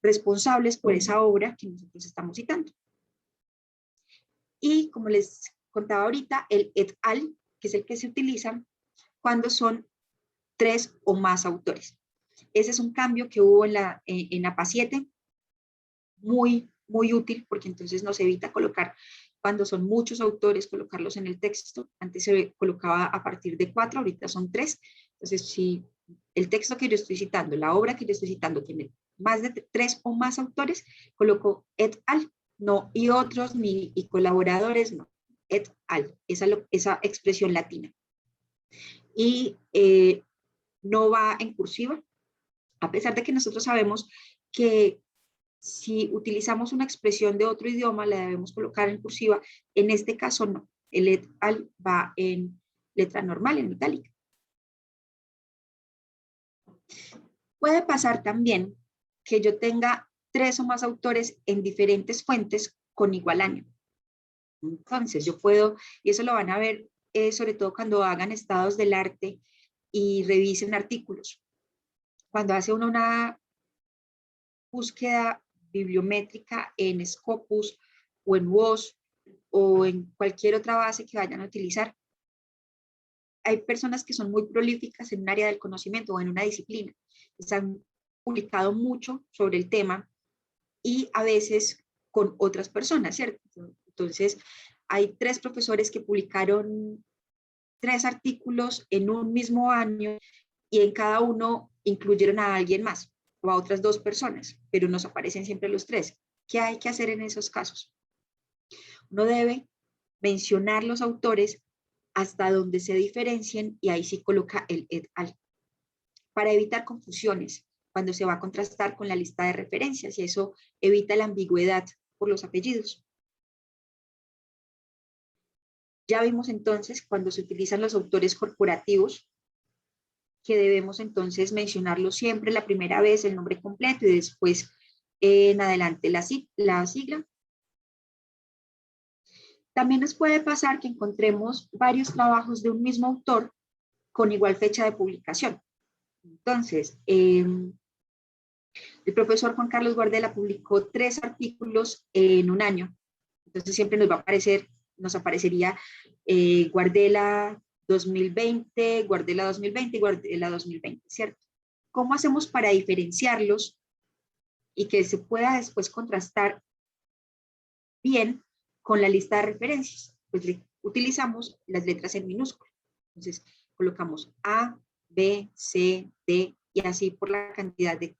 responsables por esa obra que nosotros estamos citando. Y como les contaba ahorita, el et al, que es el que se utiliza cuando son 3 o más autores. Ese es un cambio que hubo en APA 7, muy útil, porque entonces nos evita colocar, cuando son muchos autores, colocarlos en el texto. Antes se colocaba a partir de 4, ahorita son 3. Entonces, si el texto que yo estoy citando, la obra que yo estoy citando, tiene más de 3 o más autores, coloco et al, no y otros, ni y colaboradores, no, et al, esa expresión latina. Y no va en cursiva, a pesar de que nosotros sabemos que si utilizamos una expresión de otro idioma, la debemos colocar en cursiva. En este caso, no. El et al va en letra normal, en itálica. Puede pasar también que yo tenga 3 o más autores en diferentes fuentes con igual año. Entonces, yo puedo, y eso lo van a ver sobre todo cuando hagan estados del arte y revisen artículos. Cuando hace uno una búsqueda bibliométrica en Scopus o en WOS o en cualquier otra base que vayan a utilizar, hay personas que son muy prolíficas en un área del conocimiento o en una disciplina. Se han publicado mucho sobre el tema y a veces con otras personas, ¿cierto? Entonces, hay 3 profesores que publicaron 3 artículos en un mismo año y en cada uno incluyeron a alguien más o a otras 2 personas, pero nos aparecen siempre los 3. ¿Qué hay que hacer en esos casos? Uno debe mencionar los autores hasta donde se diferencien y ahí sí coloca el et al, para evitar confusiones cuando se va a contrastar con la lista de referencias y eso evita la ambigüedad por los apellidos. Ya vimos entonces cuando se utilizan los autores corporativos, que debemos entonces mencionarlo siempre la primera vez el nombre completo y después en adelante la sigla. También nos puede pasar que encontremos varios trabajos de un mismo autor con igual fecha de publicación. Entonces, el profesor Juan Carlos Guardela publicó 3 artículos en un año. Entonces siempre nos aparecería Guardela 2020, Guardela 2020 y Guardela 2020, ¿cierto? ¿Cómo hacemos para diferenciarlos y que se pueda después contrastar bien con la lista de referencias? Pues utilizamos las letras en minúscula. Entonces colocamos A, B, C, D y así por la cantidad de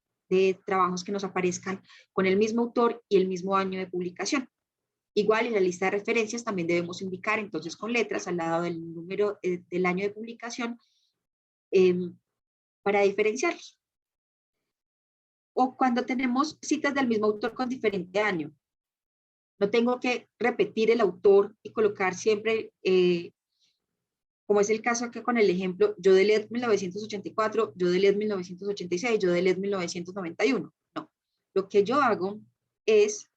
trabajos que nos aparezcan con el mismo autor y el mismo año de publicación. Igual en la lista de referencias también debemos indicar entonces con letras al lado del número del año de publicación para diferenciarlos. O cuando tenemos citas del mismo autor con diferente año. No tengo que repetir el autor y colocar siempre, como es el caso acá con el ejemplo, yo de LED 1984, yo de LED 1986, yo de LED 1991. No, lo que yo hago es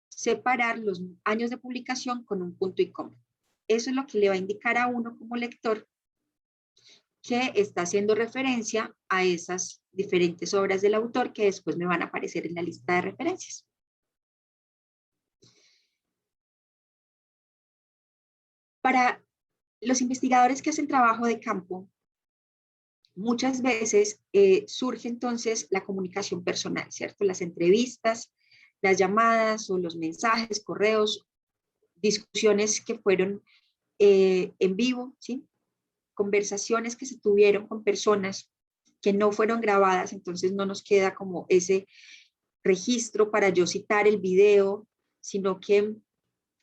separar los años de publicación con un punto y coma. Eso es lo que le va a indicar a uno como lector que está haciendo referencia a esas diferentes obras del autor que después me van a aparecer en la lista de referencias. Para los investigadores que hacen trabajo de campo, muchas veces surge entonces la comunicación personal, ¿cierto? Las entrevistas, las llamadas o los mensajes, correos, discusiones que fueron en vivo, ¿sí? Conversaciones que se tuvieron con personas que no fueron grabadas, entonces no nos queda como ese registro para yo citar el video, sino que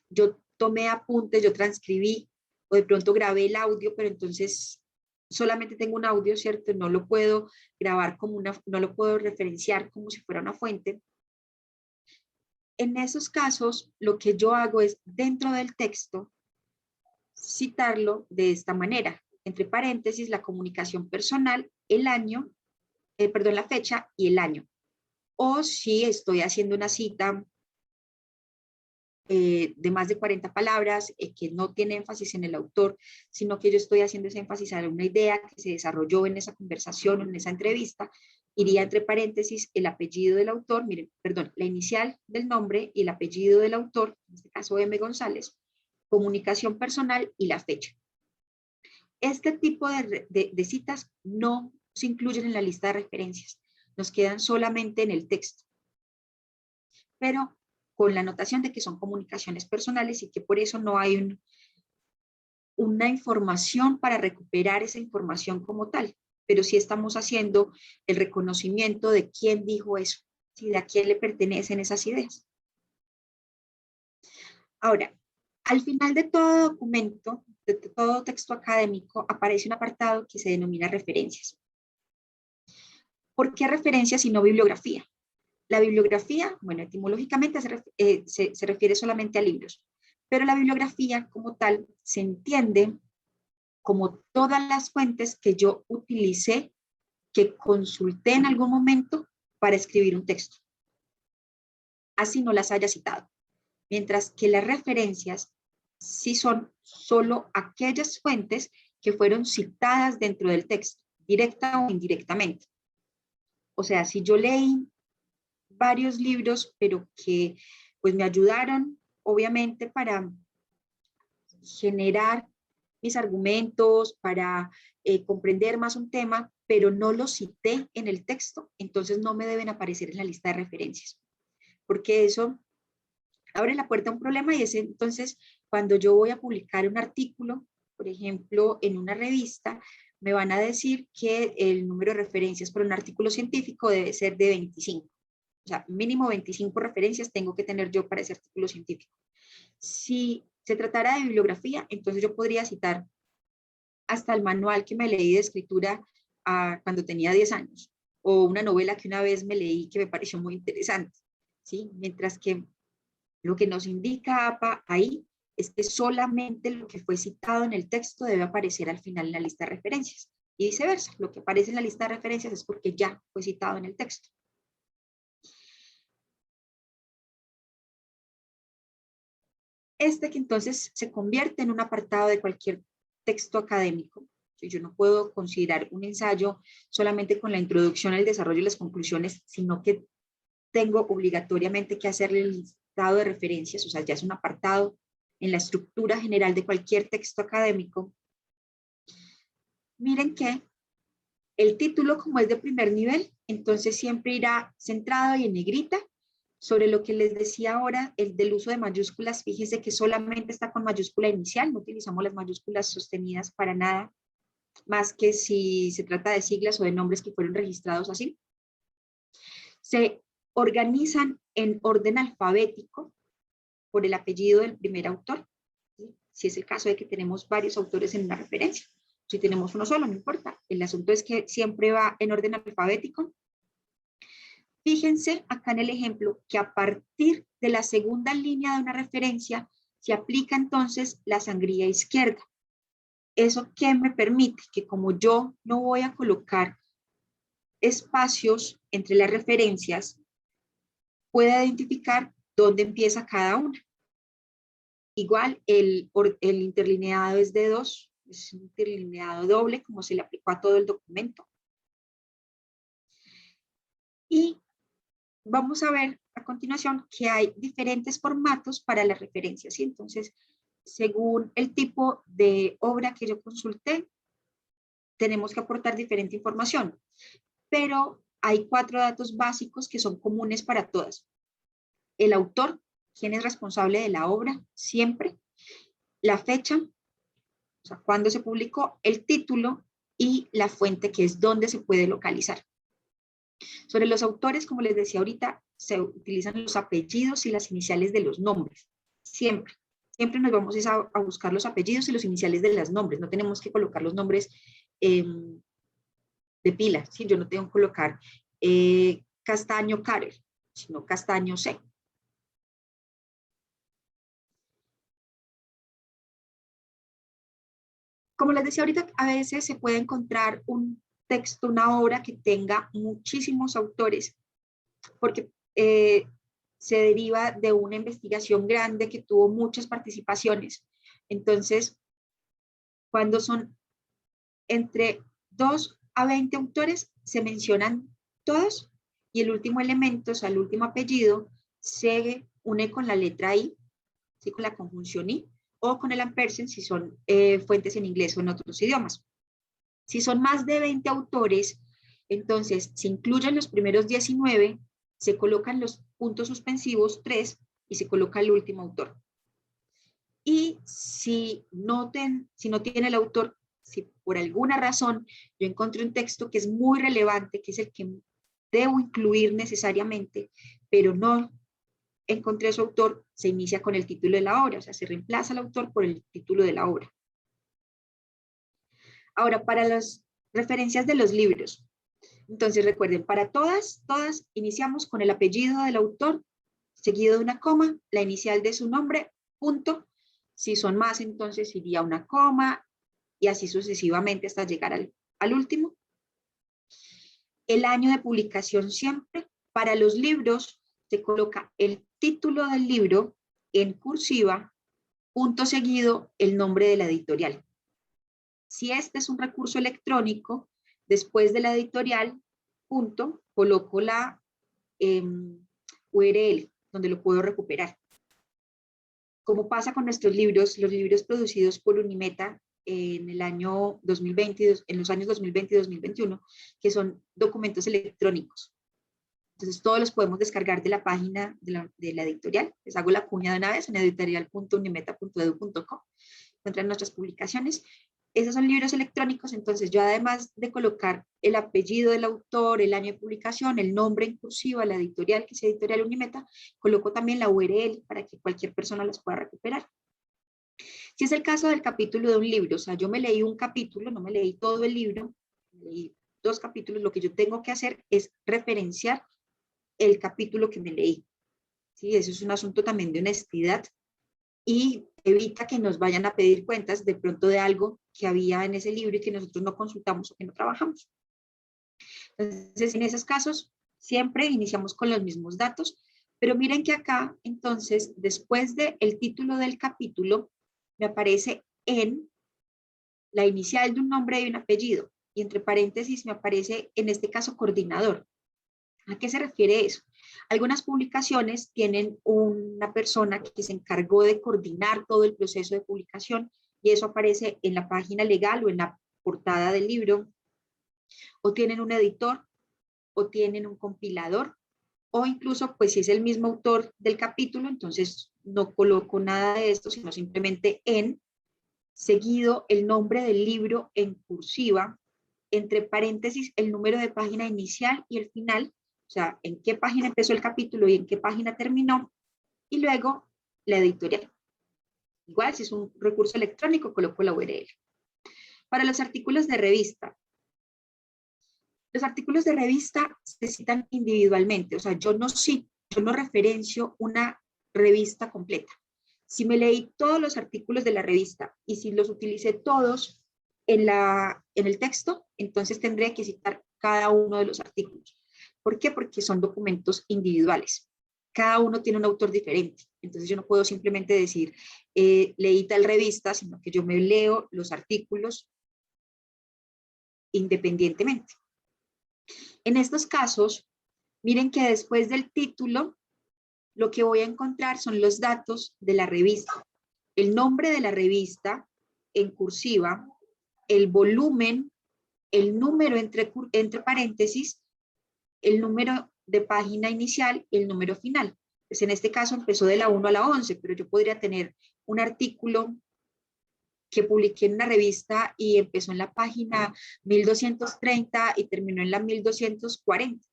yo tomé apuntes, yo transcribí o de pronto grabé el audio, pero entonces solamente tengo un audio, ¿cierto? No lo puedo grabar como no lo puedo referenciar como si fuera una fuente. En esos casos, lo que yo hago es dentro del texto citarlo de esta manera, entre paréntesis, la comunicación personal, el año, la fecha y el año. O si estoy haciendo una cita de más de 40 palabras, que no tiene énfasis en el autor, sino que yo estoy haciendo ese énfasis en una idea que se desarrolló en esa conversación, en esa entrevista, iría entre paréntesis el apellido del autor, miren, perdón, la inicial del nombre y el apellido del autor, en este caso M. González, comunicación personal y la fecha. Este tipo de citas no se incluyen en la lista de referencias, nos quedan solamente en el texto, pero con la anotación de que son comunicaciones personales y que por eso no hay una información para recuperar esa información como tal, pero sí estamos haciendo el reconocimiento de quién dijo eso, ¿sí? De a quién le pertenecen esas ideas. Ahora, al final de todo documento, de todo texto académico, aparece un apartado que se denomina referencias. ¿Por qué referencias y no bibliografía? La bibliografía, bueno, etimológicamente se refiere solamente a libros, pero la bibliografía como tal se entiende como todas las fuentes que yo utilicé, que consulté en algún momento para escribir un texto, así no las haya citado. Mientras que las referencias si son solo aquellas fuentes que fueron citadas dentro del texto, directa o indirectamente. O sea, si yo leí varios libros, pero que pues me ayudaron, obviamente, para generar mis argumentos, para comprender más un tema, pero no lo cité en el texto, entonces no me deben aparecer en la lista de referencias, porque eso abre la puerta a un problema y es entonces cuando yo voy a publicar un artículo, por ejemplo, en una revista, me van a decir que el número de referencias para un artículo científico debe ser de 25. O sea, mínimo 25 referencias tengo que tener yo para ese artículo científico. Si se tratara de bibliografía, entonces yo podría citar hasta el manual que me leí de escritura cuando tenía 10 años, o una novela que una vez me leí que me pareció muy interesante, ¿sí? Mientras que lo que nos indica APA ahí es que solamente lo que fue citado en el texto debe aparecer al final en la lista de referencias, y viceversa, lo que aparece en la lista de referencias es porque ya fue citado en el texto. Que entonces se convierte en un apartado de cualquier texto académico. Yo no puedo considerar un ensayo solamente con la introducción, el desarrollo y las conclusiones, sino que tengo obligatoriamente que hacerle el listado de referencias, o sea, ya es un apartado en la estructura general de cualquier texto académico. Miren que el título, como es de primer nivel, entonces siempre irá centrado y en negrita. Sobre lo que les decía ahora, el del uso de mayúsculas, fíjense que solamente está con mayúscula inicial, no utilizamos las mayúsculas sostenidas para nada, más que si se trata de siglas o de nombres que fueron registrados así. Se organizan en orden alfabético por el apellido del primer autor, ¿sí? Si es el caso de que tenemos varios autores en una referencia. Si tenemos uno solo, no importa. El asunto es que siempre va en orden alfabético. Fíjense acá en el ejemplo que a partir de la segunda línea de una referencia se aplica entonces la sangría izquierda. ¿Eso qué me permite? Que como yo no voy a colocar espacios entre las referencias, pueda identificar dónde empieza cada una. Igual el interlineado es de 2, es un interlineado doble, como se le aplicó a todo el documento. Y vamos a ver a continuación que hay diferentes formatos para las referencias. Y entonces, según el tipo de obra que yo consulté, tenemos que aportar diferente información. Pero hay 4 datos básicos que son comunes para todas. El autor, quién es responsable de la obra, siempre. La fecha, o sea, cuándo se publicó, el título y la fuente, que es dónde se puede localizar. Sobre los autores, como les decía ahorita, se utilizan los apellidos y las iniciales de los nombres. Siempre. Siempre nos vamos a buscar los apellidos y los iniciales de los nombres. No tenemos que colocar los nombres de pila. ¿Sí? Yo no tengo que colocar Castaño Carel, sino Castaño C. Como les decía ahorita, a veces se puede encontrar un texto, una obra que tenga muchísimos autores, porque se deriva de una investigación grande que tuvo muchas participaciones. Entonces, cuando son entre 2 a 20 autores, se mencionan todos y el último elemento, o sea, el último apellido, se une con la letra I, ¿sí? Con la conjunción I, o con el ampersand si son fuentes en inglés o en otros idiomas. Si son más de 20 autores, entonces se incluyen los primeros 19, se colocan los puntos suspensivos 3 y se coloca el último autor. Y si no tiene el autor, si por alguna razón yo encontré un texto que es muy relevante, que es el que debo incluir necesariamente, pero no encontré su autor, se inicia con el título de la obra, o sea, se reemplaza al autor por el título de la obra. Ahora, para las referencias de los libros, entonces recuerden, para todas iniciamos con el apellido del autor, seguido de una coma, la inicial de su nombre, punto. Si son más, entonces iría una coma y así sucesivamente hasta llegar al último. El año de publicación siempre. Para los libros se coloca el título del libro en cursiva, punto seguido el nombre de la editorial. Si este es un recurso electrónico, después de la editorial, punto, coloco la URL, donde lo puedo recuperar. Como pasa con nuestros libros, los libros producidos por Unimeta en el año 2020, en los años 2020 y 2021, que son documentos electrónicos. Entonces, todos los podemos descargar de la página de la editorial. Les hago la cuña de una vez en editorial.unimeta.edu.co. Encuentran nuestras publicaciones. Esos son libros electrónicos, entonces yo además de colocar el apellido del autor, el año de publicación, el nombre en cursiva, la editorial, que es Editorial Unimeta, coloco también la URL para que cualquier persona las pueda recuperar. Si es el caso del capítulo de un libro, o sea, yo me leí un capítulo, no me leí todo el libro, me leí 2 capítulos, lo que yo tengo que hacer es referenciar el capítulo que me leí. ¿Sí? Eso es un asunto también de honestidad y evita que nos vayan a pedir cuentas de pronto de algo que había en ese libro y que nosotros no consultamos o que no trabajamos. Entonces, en esos casos, siempre iniciamos con los mismos datos, pero miren que acá, entonces, después del título del capítulo, me aparece en la inicial de un nombre y un apellido, y entre paréntesis me aparece, en este caso, coordinador. ¿A qué se refiere eso? Algunas publicaciones tienen una persona que se encargó de coordinar todo el proceso de publicación y eso aparece en la página legal o en la portada del libro, o tienen un editor, o tienen un compilador, o incluso, pues si es el mismo autor del capítulo, entonces no coloco nada de esto, sino simplemente en, seguido el nombre del libro en cursiva, entre paréntesis el número de página inicial y el final, o sea, en qué página empezó el capítulo y en qué página terminó, y luego la editorial. Igual, si es un recurso electrónico, coloco la URL. Para los artículos de revista, los artículos de revista se citan individualmente, o sea, yo no referencio una revista completa. Si me leí todos los artículos de la revista y si los utilicé todos en el texto, entonces tendré que citar cada uno de los artículos. ¿Por qué? Porque son documentos individuales. Cada uno tiene un autor diferente. Entonces yo no puedo simplemente decir, leí tal revista, sino que yo me leo los artículos independientemente. En estos casos, miren que después del título, lo que voy a encontrar son los datos de la revista. El nombre de la revista en cursiva, el volumen, el número entre paréntesis, el número de página inicial y el número final. Pues en este caso empezó de la 1 a la 11, pero yo podría tener un artículo que publiqué en una revista y empezó en la página 1230 y terminó en la 1240.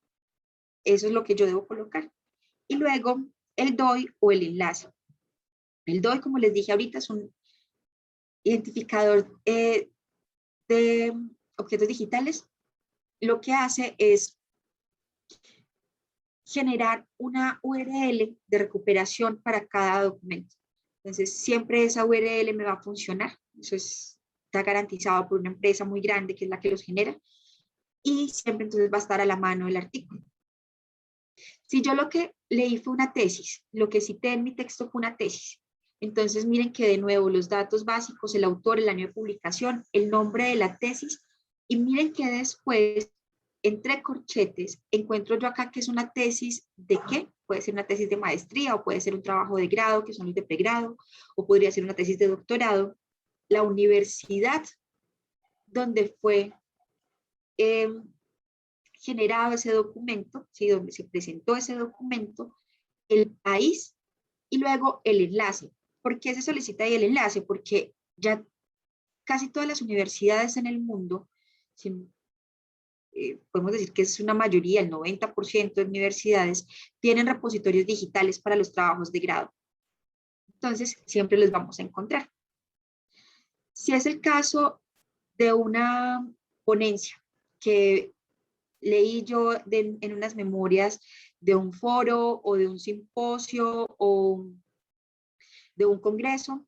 Eso es lo que yo debo colocar. Y luego el DOI o el enlace. El DOI, como les dije ahorita, es un identificador de objetos digitales. Lo que hace es generar una URL de recuperación para cada documento. Entonces, siempre esa URL me va a funcionar. Eso está garantizado por una empresa muy grande que es la que los genera. Y siempre entonces va a estar a la mano el artículo. Si yo lo que leí fue una tesis, lo que cité en mi texto fue una tesis, entonces miren que de nuevo los datos básicos, el autor, el año de publicación, el nombre de la tesis, y miren que después, entre corchetes, encuentro yo acá que es una tesis de qué, puede ser una tesis de maestría o puede ser un trabajo de grado, que son los de pregrado, o podría ser una tesis de doctorado, la universidad donde fue generado ese documento, ¿sí? Donde se presentó ese documento, el país y luego el enlace. ¿Por qué se solicita ahí el enlace? Porque ya casi todas las universidades en el mundo, podemos decir que es una mayoría, el 90% de universidades, tienen repositorios digitales para los trabajos de grado. Entonces, siempre los vamos a encontrar. Si es el caso de una ponencia que leí yo en unas memorias de un foro o de un simposio o de un congreso,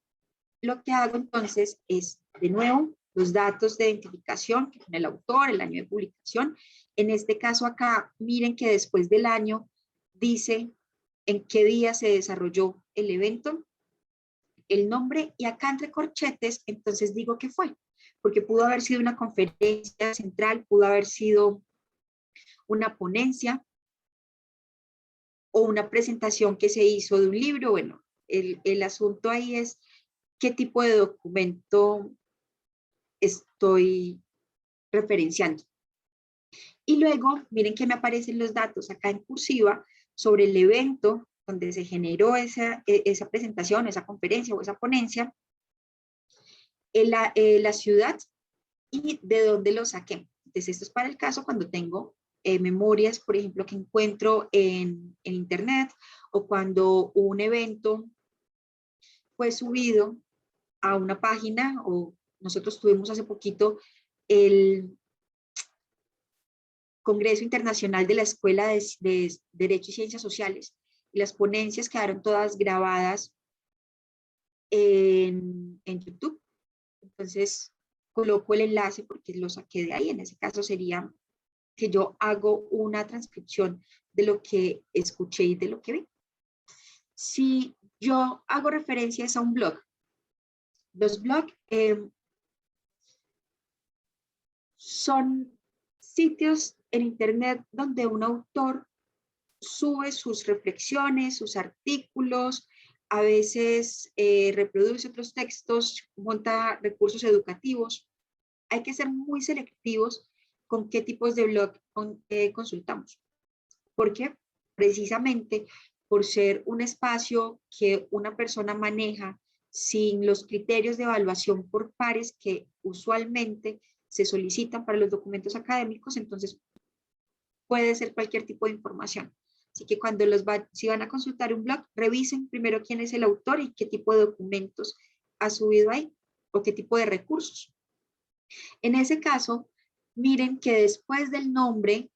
lo que hago entonces es, de nuevo, los datos de identificación, que son el autor, el año de publicación. En este caso acá, miren que después del año dice en qué día se desarrolló el evento. el nombre y acá entre corchetes, entonces digo qué fue, porque pudo haber sido una conferencia central, pudo haber sido una ponencia o una presentación que se hizo de un libro. Bueno, el asunto ahí es qué tipo de documento estoy referenciando. Y luego, miren que me aparecen los datos acá en cursiva sobre el evento donde se generó esa presentación, esa conferencia o esa ponencia, la ciudad y de dónde lo saqué. Entonces, esto es para el caso cuando tengo memorias, por ejemplo, que encuentro en internet, o cuando un evento fue subido a una página, o nosotros tuvimos hace poquito el Congreso Internacional de la Escuela de Derecho y Ciencias Sociales, y las ponencias quedaron todas grabadas en YouTube. Entonces, coloco el enlace porque lo saqué de ahí. En ese caso sería que yo hago una transcripción de lo que escuché y de lo que vi. Si yo hago referencias a un blog, los blogs son sitios en internet donde un autor sube sus reflexiones, sus artículos, a veces reproduce otros textos, monta recursos educativos. Hay que ser muy selectivos con qué tipos de blog consultamos, porque precisamente por ser un espacio que una persona maneja sin los criterios de evaluación por pares que usualmente se solicitan para los documentos académicos, entonces puede ser cualquier tipo de información. Así que cuando si van a consultar un blog, revisen primero quién es el autor y qué tipo de documentos ha subido ahí o qué tipo de recursos. En ese caso, miren que después del nombre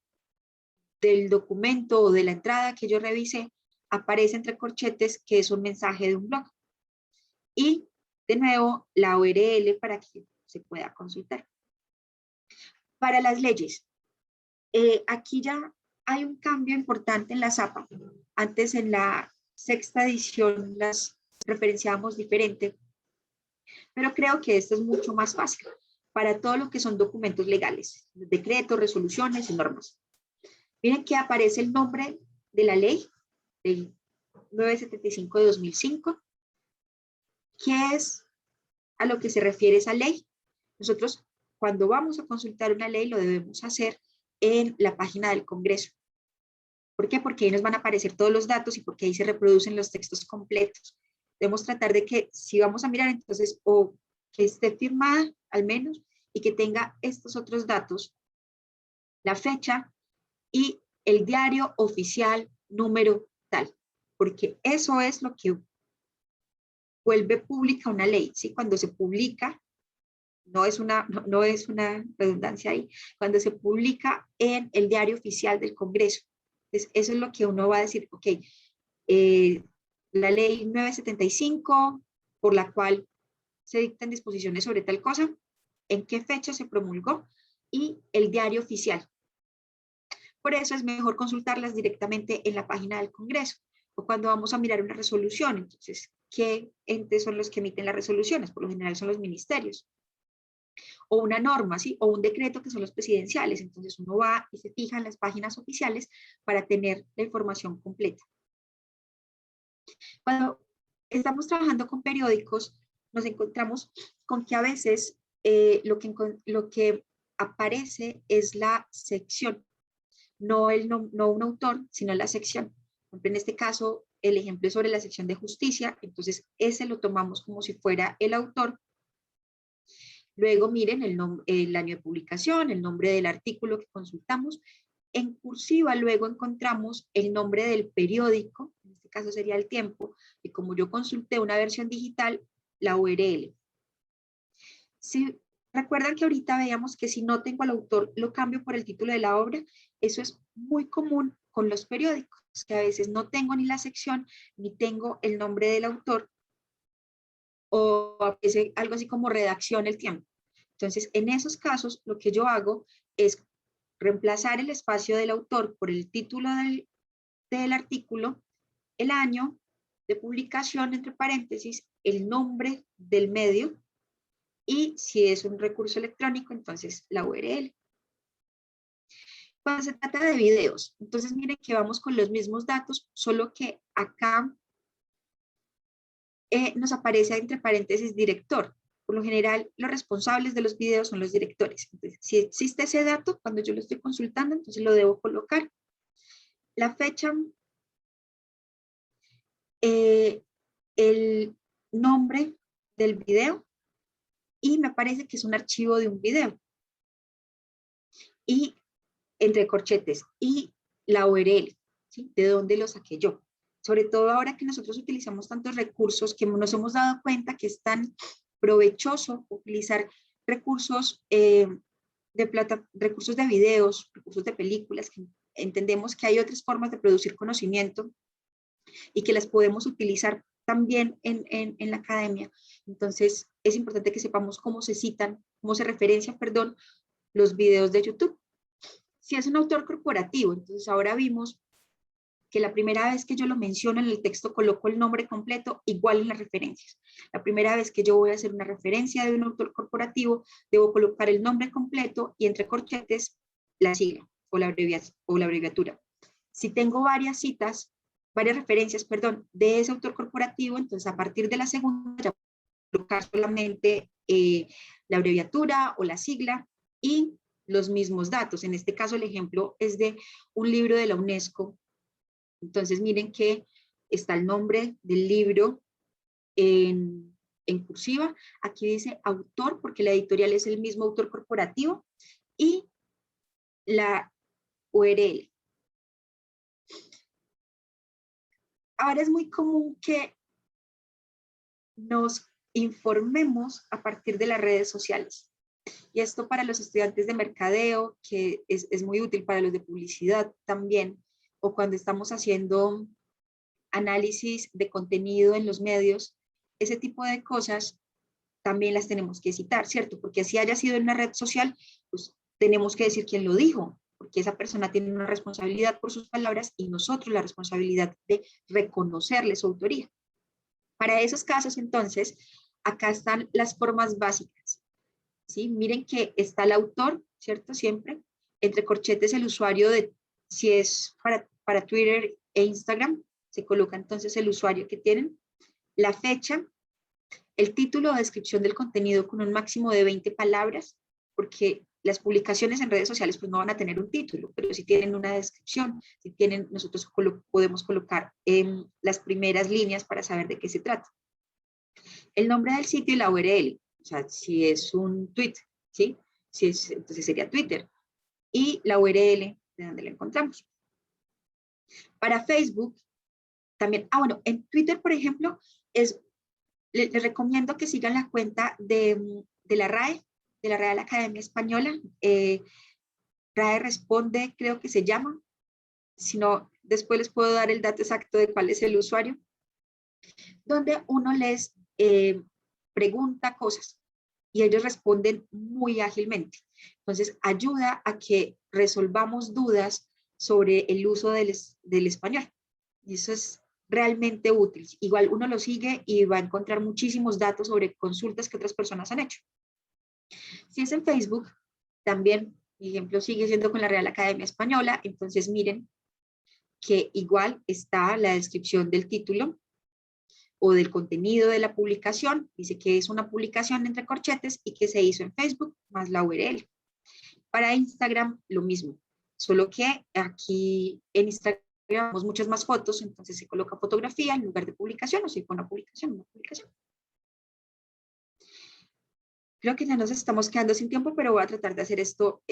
del documento o de la entrada que yo revisé, aparece entre corchetes que es un mensaje de un blog. Y de nuevo, la URL para que se pueda consultar. Para las leyes, aquí ya hay un cambio importante en la ZAPA. Antes en la sexta edición las referenciábamos diferente, pero creo que esto es mucho más fácil para todo lo que son documentos legales, decretos, resoluciones y normas. Miren que aparece el nombre de la ley, del 975 de 2005, ¿qué es a lo que se refiere esa ley? Nosotros, cuando vamos a consultar una ley, lo debemos hacer en la página del Congreso. ¿Por qué? Porque ahí nos van a aparecer todos los datos y porque ahí se reproducen los textos completos. Debemos tratar de que, si vamos a mirar, entonces, o que esté firmada, al menos, y que tenga estos otros datos, la fecha y el diario oficial número tal, porque eso es lo que vuelve pública una ley, ¿sí? Cuando se publica, no es una redundancia ahí, cuando se publica en el diario oficial del Congreso. Entonces, eso es lo que uno va a decir, ok, la ley 975, por la cual se dictan disposiciones sobre tal cosa, en qué fecha se promulgó y el diario oficial. Por eso es mejor consultarlas directamente en la página del Congreso o cuando vamos a mirar una resolución. Entonces, ¿qué entes son los que emiten las resoluciones? Por lo general son los ministerios. O una norma, ¿sí? O un decreto que son los presidenciales. Entonces uno va y se fija en las páginas oficiales para tener la información completa. Cuando estamos trabajando con periódicos, nos encontramos con que a veces lo que aparece es la sección, no un autor, sino la sección. En este caso, el ejemplo es sobre la sección de justicia, entonces ese lo tomamos como si fuera el autor. Luego miren el año de publicación, el nombre del artículo que consultamos. En cursiva luego encontramos el nombre del periódico, en este caso sería El Tiempo, y como yo consulté una versión digital, la URL. Si recuerdan que ahorita veíamos que si no tengo al autor, lo cambio por el título de la obra, eso es muy común con los periódicos, que a veces no tengo ni la sección, ni tengo el nombre del autor, o aparece algo así como redacción El Tiempo. Entonces, en esos casos, lo que yo hago es reemplazar el espacio del autor por el título del artículo, el año, de publicación, entre paréntesis, el nombre del medio, y si es un recurso electrónico, entonces la URL. Cuando se trata de videos, entonces miren que vamos con los mismos datos, solo que acá nos aparece entre paréntesis director. Por lo general, los responsables de los videos son los directores. Entonces, si existe ese dato, cuando yo lo estoy consultando, entonces lo debo colocar. La fecha, el nombre del video, y me parece que es un archivo de un video. Y entre corchetes, y la URL, ¿sí? ¿De dónde lo saqué yo? Sobre todo ahora que nosotros utilizamos tantos recursos, que nos hemos dado cuenta que es tan provechoso utilizar recursos recursos de videos, recursos de películas, que entendemos que hay otras formas de producir conocimiento y que las podemos utilizar también en la academia. Entonces, es importante que sepamos cómo se citan, cómo se referencian, perdón, los videos de YouTube. Si es un autor corporativo, entonces ahora vimos que la primera vez que yo lo menciono en el texto coloco el nombre completo igual en las referencias. La primera vez que yo voy a hacer una referencia de un autor corporativo, debo colocar el nombre completo y entre corchetes la sigla o la abreviatura. Si tengo varias citas, varias referencias, perdón, de ese autor corporativo, entonces a partir de la segunda ya voy a colocar solamente la abreviatura o la sigla y los mismos datos. En este caso el ejemplo es de un libro de la UNESCO. Entonces miren que está el nombre del libro en cursiva. Aquí dice autor porque la editorial es el mismo autor corporativo y la URL. Ahora es muy común que nos informemos a partir de las redes sociales. Y esto para los estudiantes de mercadeo, que es muy útil para los de publicidad también, o cuando estamos haciendo análisis de contenido en los medios, ese tipo de cosas también las tenemos que citar, ¿cierto? Porque si haya sido en una red social, pues tenemos que decir quién lo dijo, porque esa persona tiene una responsabilidad por sus palabras y nosotros la responsabilidad de reconocerle su autoría. Para esos casos, entonces, acá están las formas básicas, ¿sí? Miren que está el autor, ¿cierto? Siempre, entre corchetes el usuario de, si es para Twitter e Instagram, se coloca entonces el usuario que tienen, la fecha, el título o descripción del contenido con un máximo de 20 palabras, porque las publicaciones en redes sociales pues no van a tener un título, pero si tienen una descripción, si tienen, nosotros podemos colocar las primeras líneas para saber de qué se trata. El nombre del sitio y la URL, o sea, si es un tweet, ¿sí? Si es, entonces sería Twitter. Y la URL de donde la encontramos. Para Facebook, también, bueno, en Twitter, por ejemplo, les recomiendo que sigan la cuenta de la RAE, de la Real Academia Española. RAE Responde, creo que se llama. Si no, después les puedo dar el dato exacto de cuál es el usuario. Donde uno les pregunta cosas y ellos responden muy ágilmente. Entonces, ayuda a que resolvamos dudas sobre el uso del español. Y eso es realmente útil. Igual uno lo sigue y va a encontrar muchísimos datos sobre consultas que otras personas han hecho. Si es en Facebook, también, por ejemplo, sigue siendo con la Real Academia Española, entonces miren que igual está la descripción del título o del contenido de la publicación, dice que es una publicación entre corchetes y que se hizo en Facebook más la URL. Para Instagram, lo mismo, solo que aquí en Instagram tenemos muchas más fotos, entonces se coloca fotografía en lugar de publicación, o se pone una publicación. Creo que ya nos estamos quedando sin tiempo, pero voy a tratar de hacer esto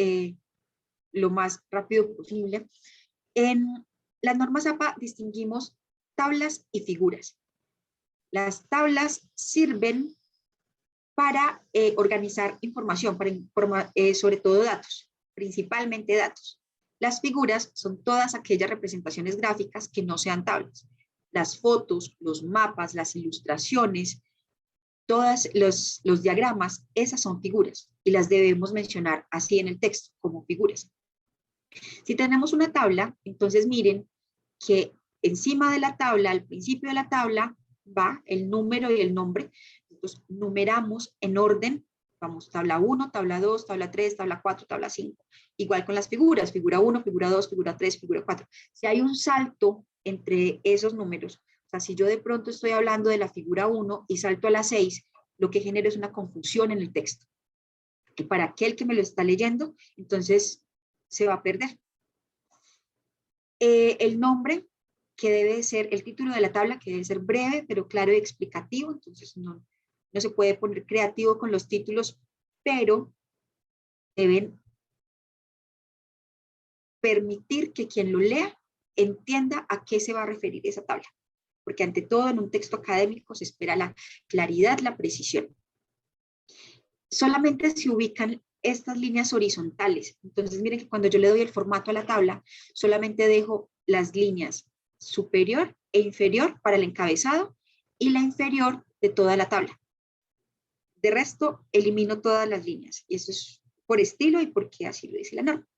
lo más rápido posible. En las normas APA distinguimos tablas y figuras. Las tablas sirven para organizar información, sobre todo datos, principalmente datos. Las figuras son todas aquellas representaciones gráficas que no sean tablas. Las fotos, los mapas, las ilustraciones, todos los diagramas, esas son figuras y las debemos mencionar así en el texto, como figuras. Si tenemos una tabla, entonces miren que encima de la tabla, al principio de la tabla, va el número y el nombre. Entonces, numeramos en orden. Vamos, tabla 1, tabla 2, tabla 3, tabla 4, tabla 5. Igual con las figuras, figura 1, figura 2, figura 3, figura 4. Si hay un salto entre esos números, o sea, si yo de pronto estoy hablando de la figura 1 y salto a la 6, lo que genera es una confusión en el texto. Y para aquel que me lo está leyendo, entonces se va a perder. El nombre, que debe ser el título de la tabla, que debe ser breve, pero claro y explicativo. Entonces no se puede poner creativo con los títulos, pero deben permitir que quien lo lea entienda a qué se va a referir esa tabla. Porque ante todo en un texto académico se espera la claridad, la precisión. Solamente se ubican estas líneas horizontales. Entonces miren que cuando yo le doy el formato a la tabla, solamente dejo las líneas superior e inferior para el encabezado y la inferior de toda la tabla. De resto, elimino todas las líneas. Y eso es por estilo y porque así lo dice la norma.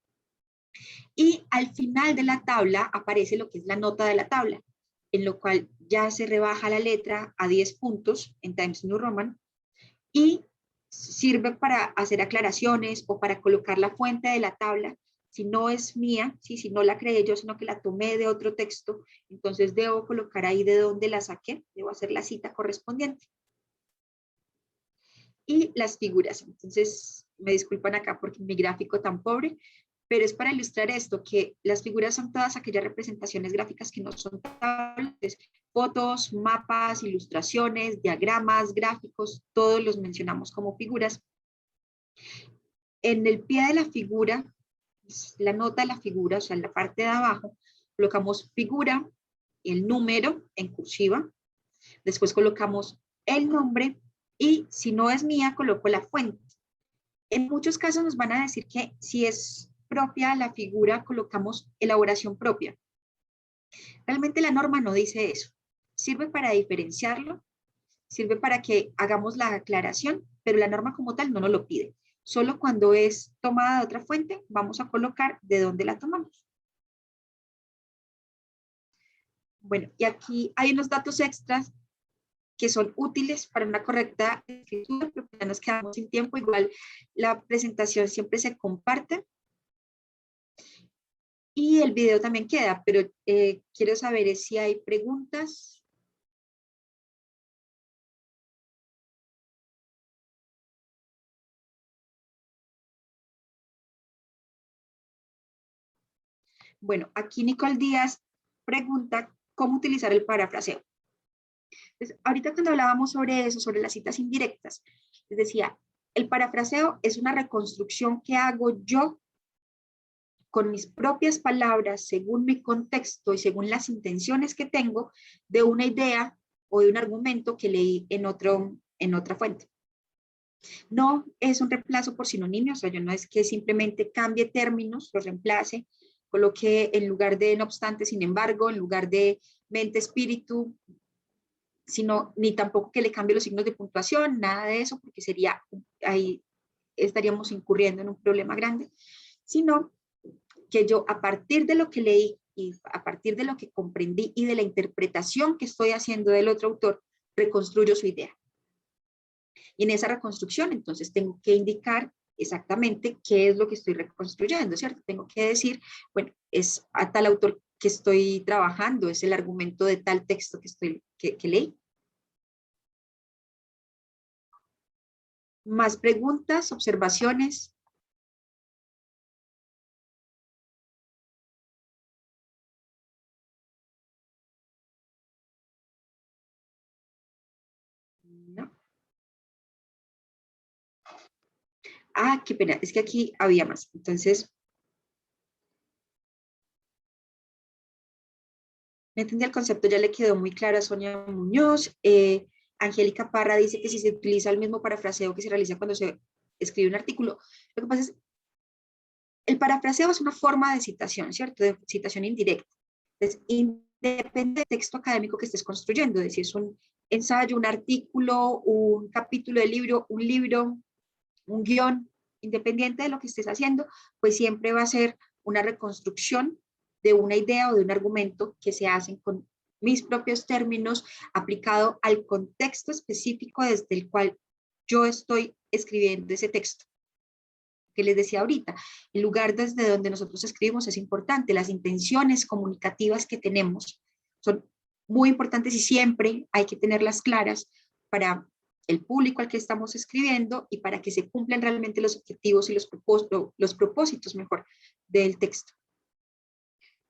Y al final de la tabla aparece lo que es la nota de la tabla, en lo cual ya se rebaja la letra a 10 puntos en Times New Roman y sirve para hacer aclaraciones o para colocar la fuente de la tabla. Si no es mía, si no la creé yo, sino que la tomé de otro texto, entonces debo colocar ahí de dónde la saqué, debo hacer la cita correspondiente. Y las figuras, entonces me disculpan acá porque mi gráfico tan pobre, pero es para ilustrar esto, que las figuras son todas aquellas representaciones gráficas que no son tablas, fotos, mapas, ilustraciones, diagramas, gráficos, todos los mencionamos como figuras. En el pie de la figura, la nota de la figura, o sea, en la parte de abajo, colocamos figura, el número en cursiva, después colocamos el nombre y si no es mía, coloco la fuente. En muchos casos nos van a decir que si es propia la figura, colocamos elaboración propia. Realmente la norma no dice eso. Sirve para diferenciarlo, sirve para que hagamos la aclaración, pero la norma como tal no nos lo pide. Solo cuando es tomada de otra fuente, vamos a colocar de dónde la tomamos. Bueno, y aquí hay unos datos extras que son útiles para una correcta escritura, porque ya nos quedamos sin tiempo. Igual la presentación siempre se comparte. Y el video también queda, pero quiero saber si hay preguntas. Bueno, aquí Nicole Díaz pregunta cómo utilizar el parafraseo. Entonces, ahorita cuando hablábamos sobre eso, sobre las citas indirectas, les decía, el parafraseo es una reconstrucción que hago yo con mis propias palabras, según mi contexto y según las intenciones que tengo, de una idea o de un argumento que leí en otra fuente. No es un reemplazo por sinonimio, o sea, yo no es que simplemente cambie términos, los reemplace, coloque en lugar de no obstante, sin embargo, en lugar de mente, espíritu, sino ni tampoco que le cambie los signos de puntuación, nada de eso, porque sería, ahí estaríamos incurriendo en un problema grande, sino que yo a partir de lo que leí y a partir de lo que comprendí y de la interpretación que estoy haciendo del otro autor, reconstruyo su idea. Y en esa reconstrucción, entonces, tengo que indicar exactamente qué es lo que estoy reconstruyendo, ¿cierto? Tengo que decir, bueno, es a tal autor que estoy trabajando, es el argumento de tal texto que leí. ¿Más preguntas, observaciones? ¿No? Ah, qué pena, es que aquí había más. Entonces, me entendí el concepto, ya le quedó muy claro a Sonia Muñoz. Angélica Parra dice que si se utiliza el mismo parafraseo que se realiza cuando se escribe un artículo. Lo que pasa es, el parafraseo es una forma de citación, ¿cierto? De citación indirecta. Entonces, depende del texto académico que estés construyendo, es decir, es un ensayo, un artículo, un capítulo de libro, un guión, independiente de lo que estés haciendo, pues siempre va a ser una reconstrucción de una idea o de un argumento que se hacen con mis propios términos, aplicado al contexto específico desde el cual yo estoy escribiendo ese texto. Que les decía ahorita, el lugar desde donde nosotros escribimos es importante, las intenciones comunicativas que tenemos son muy importantes y siempre hay que tenerlas claras para el público al que estamos escribiendo y para que se cumplan realmente los objetivos y los propósitos mejor del texto.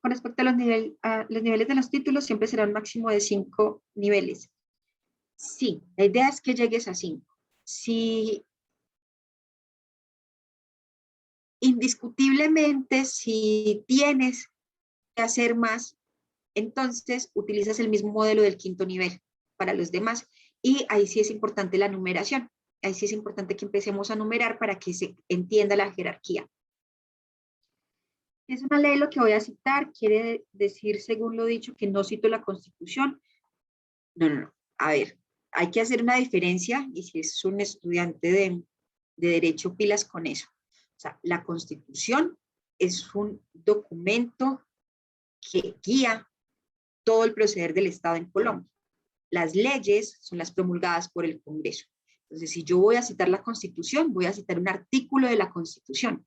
Con respecto a los niveles de los títulos, siempre será un máximo de 5 niveles. Sí, la idea es que llegues a 5. Si indiscutiblemente, si tienes que hacer más, entonces utilizas el mismo modelo del 5º nivel para los demás. Y ahí sí es importante la numeración. Ahí sí es importante que empecemos a numerar para que se entienda la jerarquía. Es una ley lo que voy a citar, quiere decir, según lo dicho, que no cito la Constitución. No. A ver, hay que hacer una diferencia y si es un estudiante de Derecho, pilas con eso. O sea, la Constitución es un documento que guía todo el proceder del Estado en Colombia. Las leyes son las promulgadas por el Congreso. Entonces, si yo voy a citar la Constitución, voy a citar un artículo de la Constitución,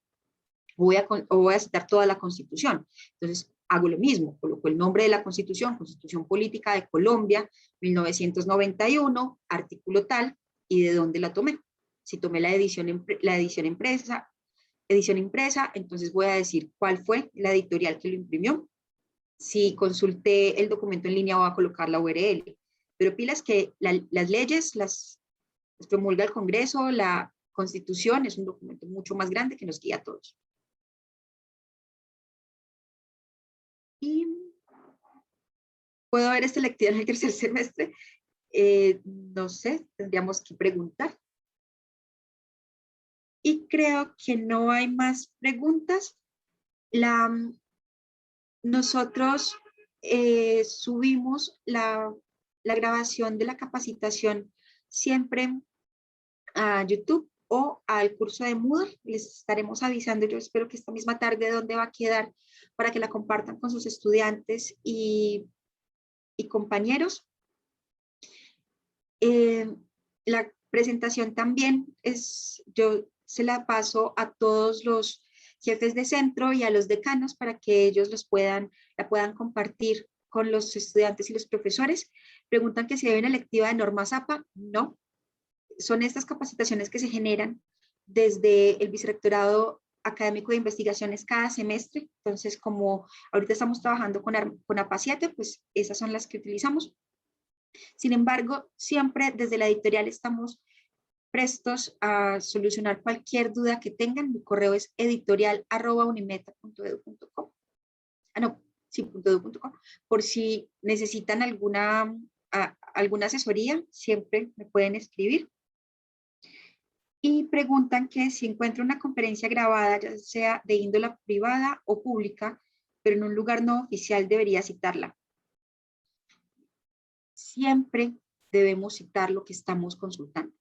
o voy a citar toda la Constitución. Entonces, hago lo mismo, coloco el nombre de la Constitución, Constitución Política de Colombia, 1991, artículo tal, y de dónde la tomé. Si tomé la edición impresa, entonces voy a decir cuál fue la editorial que lo imprimió. Si consulté el documento en línea, voy a colocar la URL. Pero pilas que las leyes las promulga el Congreso, la Constitución es un documento mucho más grande que nos guía a todos. Y ¿puedo ver esta lectura en el tercer semestre? No sé, tendríamos que preguntar. Y creo que no hay más preguntas. Nosotros subimos la grabación de la capacitación siempre a YouTube o al curso de Moodle. Les estaremos avisando, yo espero que esta misma tarde, dónde va a quedar para que la compartan con sus estudiantes y compañeros. La presentación también yo se la paso a todos los jefes de centro y a los decanos para que ellos la puedan compartir con los estudiantes y los profesores. Preguntan que si hay una electiva de norma ZAPA. No, son estas capacitaciones que se generan desde el Vicerrectorado Académico de Investigaciones cada semestre. Entonces, como ahorita estamos trabajando con APA 7, pues esas son las que utilizamos. Sin embargo, siempre desde la editorial estamos prestos a solucionar cualquier duda que tengan. Mi correo es editorial@unimeta.edu.co. .edu.co. Por si necesitan alguna asesoría, siempre me pueden escribir. Y preguntan que si encuentro una conferencia grabada, ya sea de índole privada o pública, pero en un lugar no oficial, debería citarla. Siempre debemos citar lo que estamos consultando.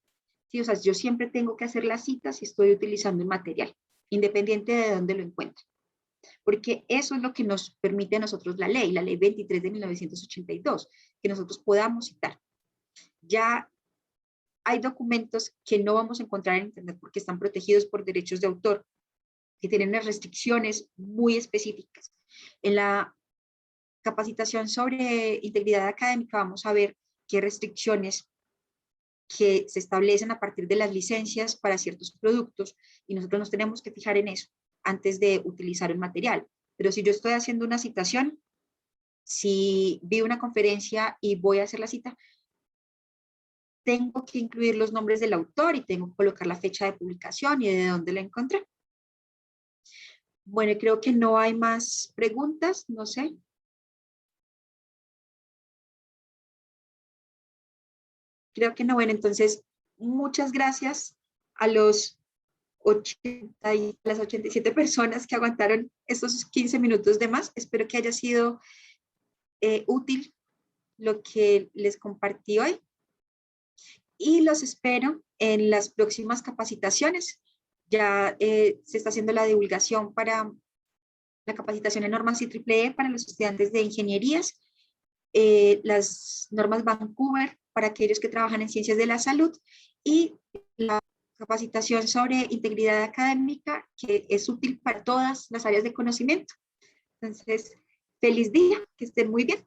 Sí, o sea, yo siempre tengo que hacer las citas si estoy utilizando el material, independiente de dónde lo encuentre. Porque eso es lo que nos permite a nosotros la ley 23 de 1982, que nosotros podamos citar. Ya hay documentos que no vamos a encontrar en Internet porque están protegidos por derechos de autor, que tienen unas restricciones muy específicas. En la capacitación sobre integridad académica vamos a ver qué restricciones que se establecen a partir de las licencias para ciertos productos y nosotros nos tenemos que fijar en eso antes de utilizar el material. Pero si yo estoy haciendo una citación, si vi una conferencia y voy a hacer la cita, tengo que incluir los nombres del autor y tengo que colocar la fecha de publicación y de dónde la encontré. Bueno, creo que no hay más preguntas, no sé. Creo que no. Bueno, entonces, muchas gracias a las 87 personas que aguantaron estos 15 minutos de más. Espero que haya sido útil lo que les compartí hoy. Y los espero en las próximas capacitaciones. Ya se está haciendo la divulgación para la capacitación en normas IEEE para los estudiantes de ingenierías, las normas Vancouver para aquellos que trabajan en ciencias de la salud y la capacitación sobre integridad académica, que es útil para todas las áreas de conocimiento. Entonces, feliz día, que estén muy bien.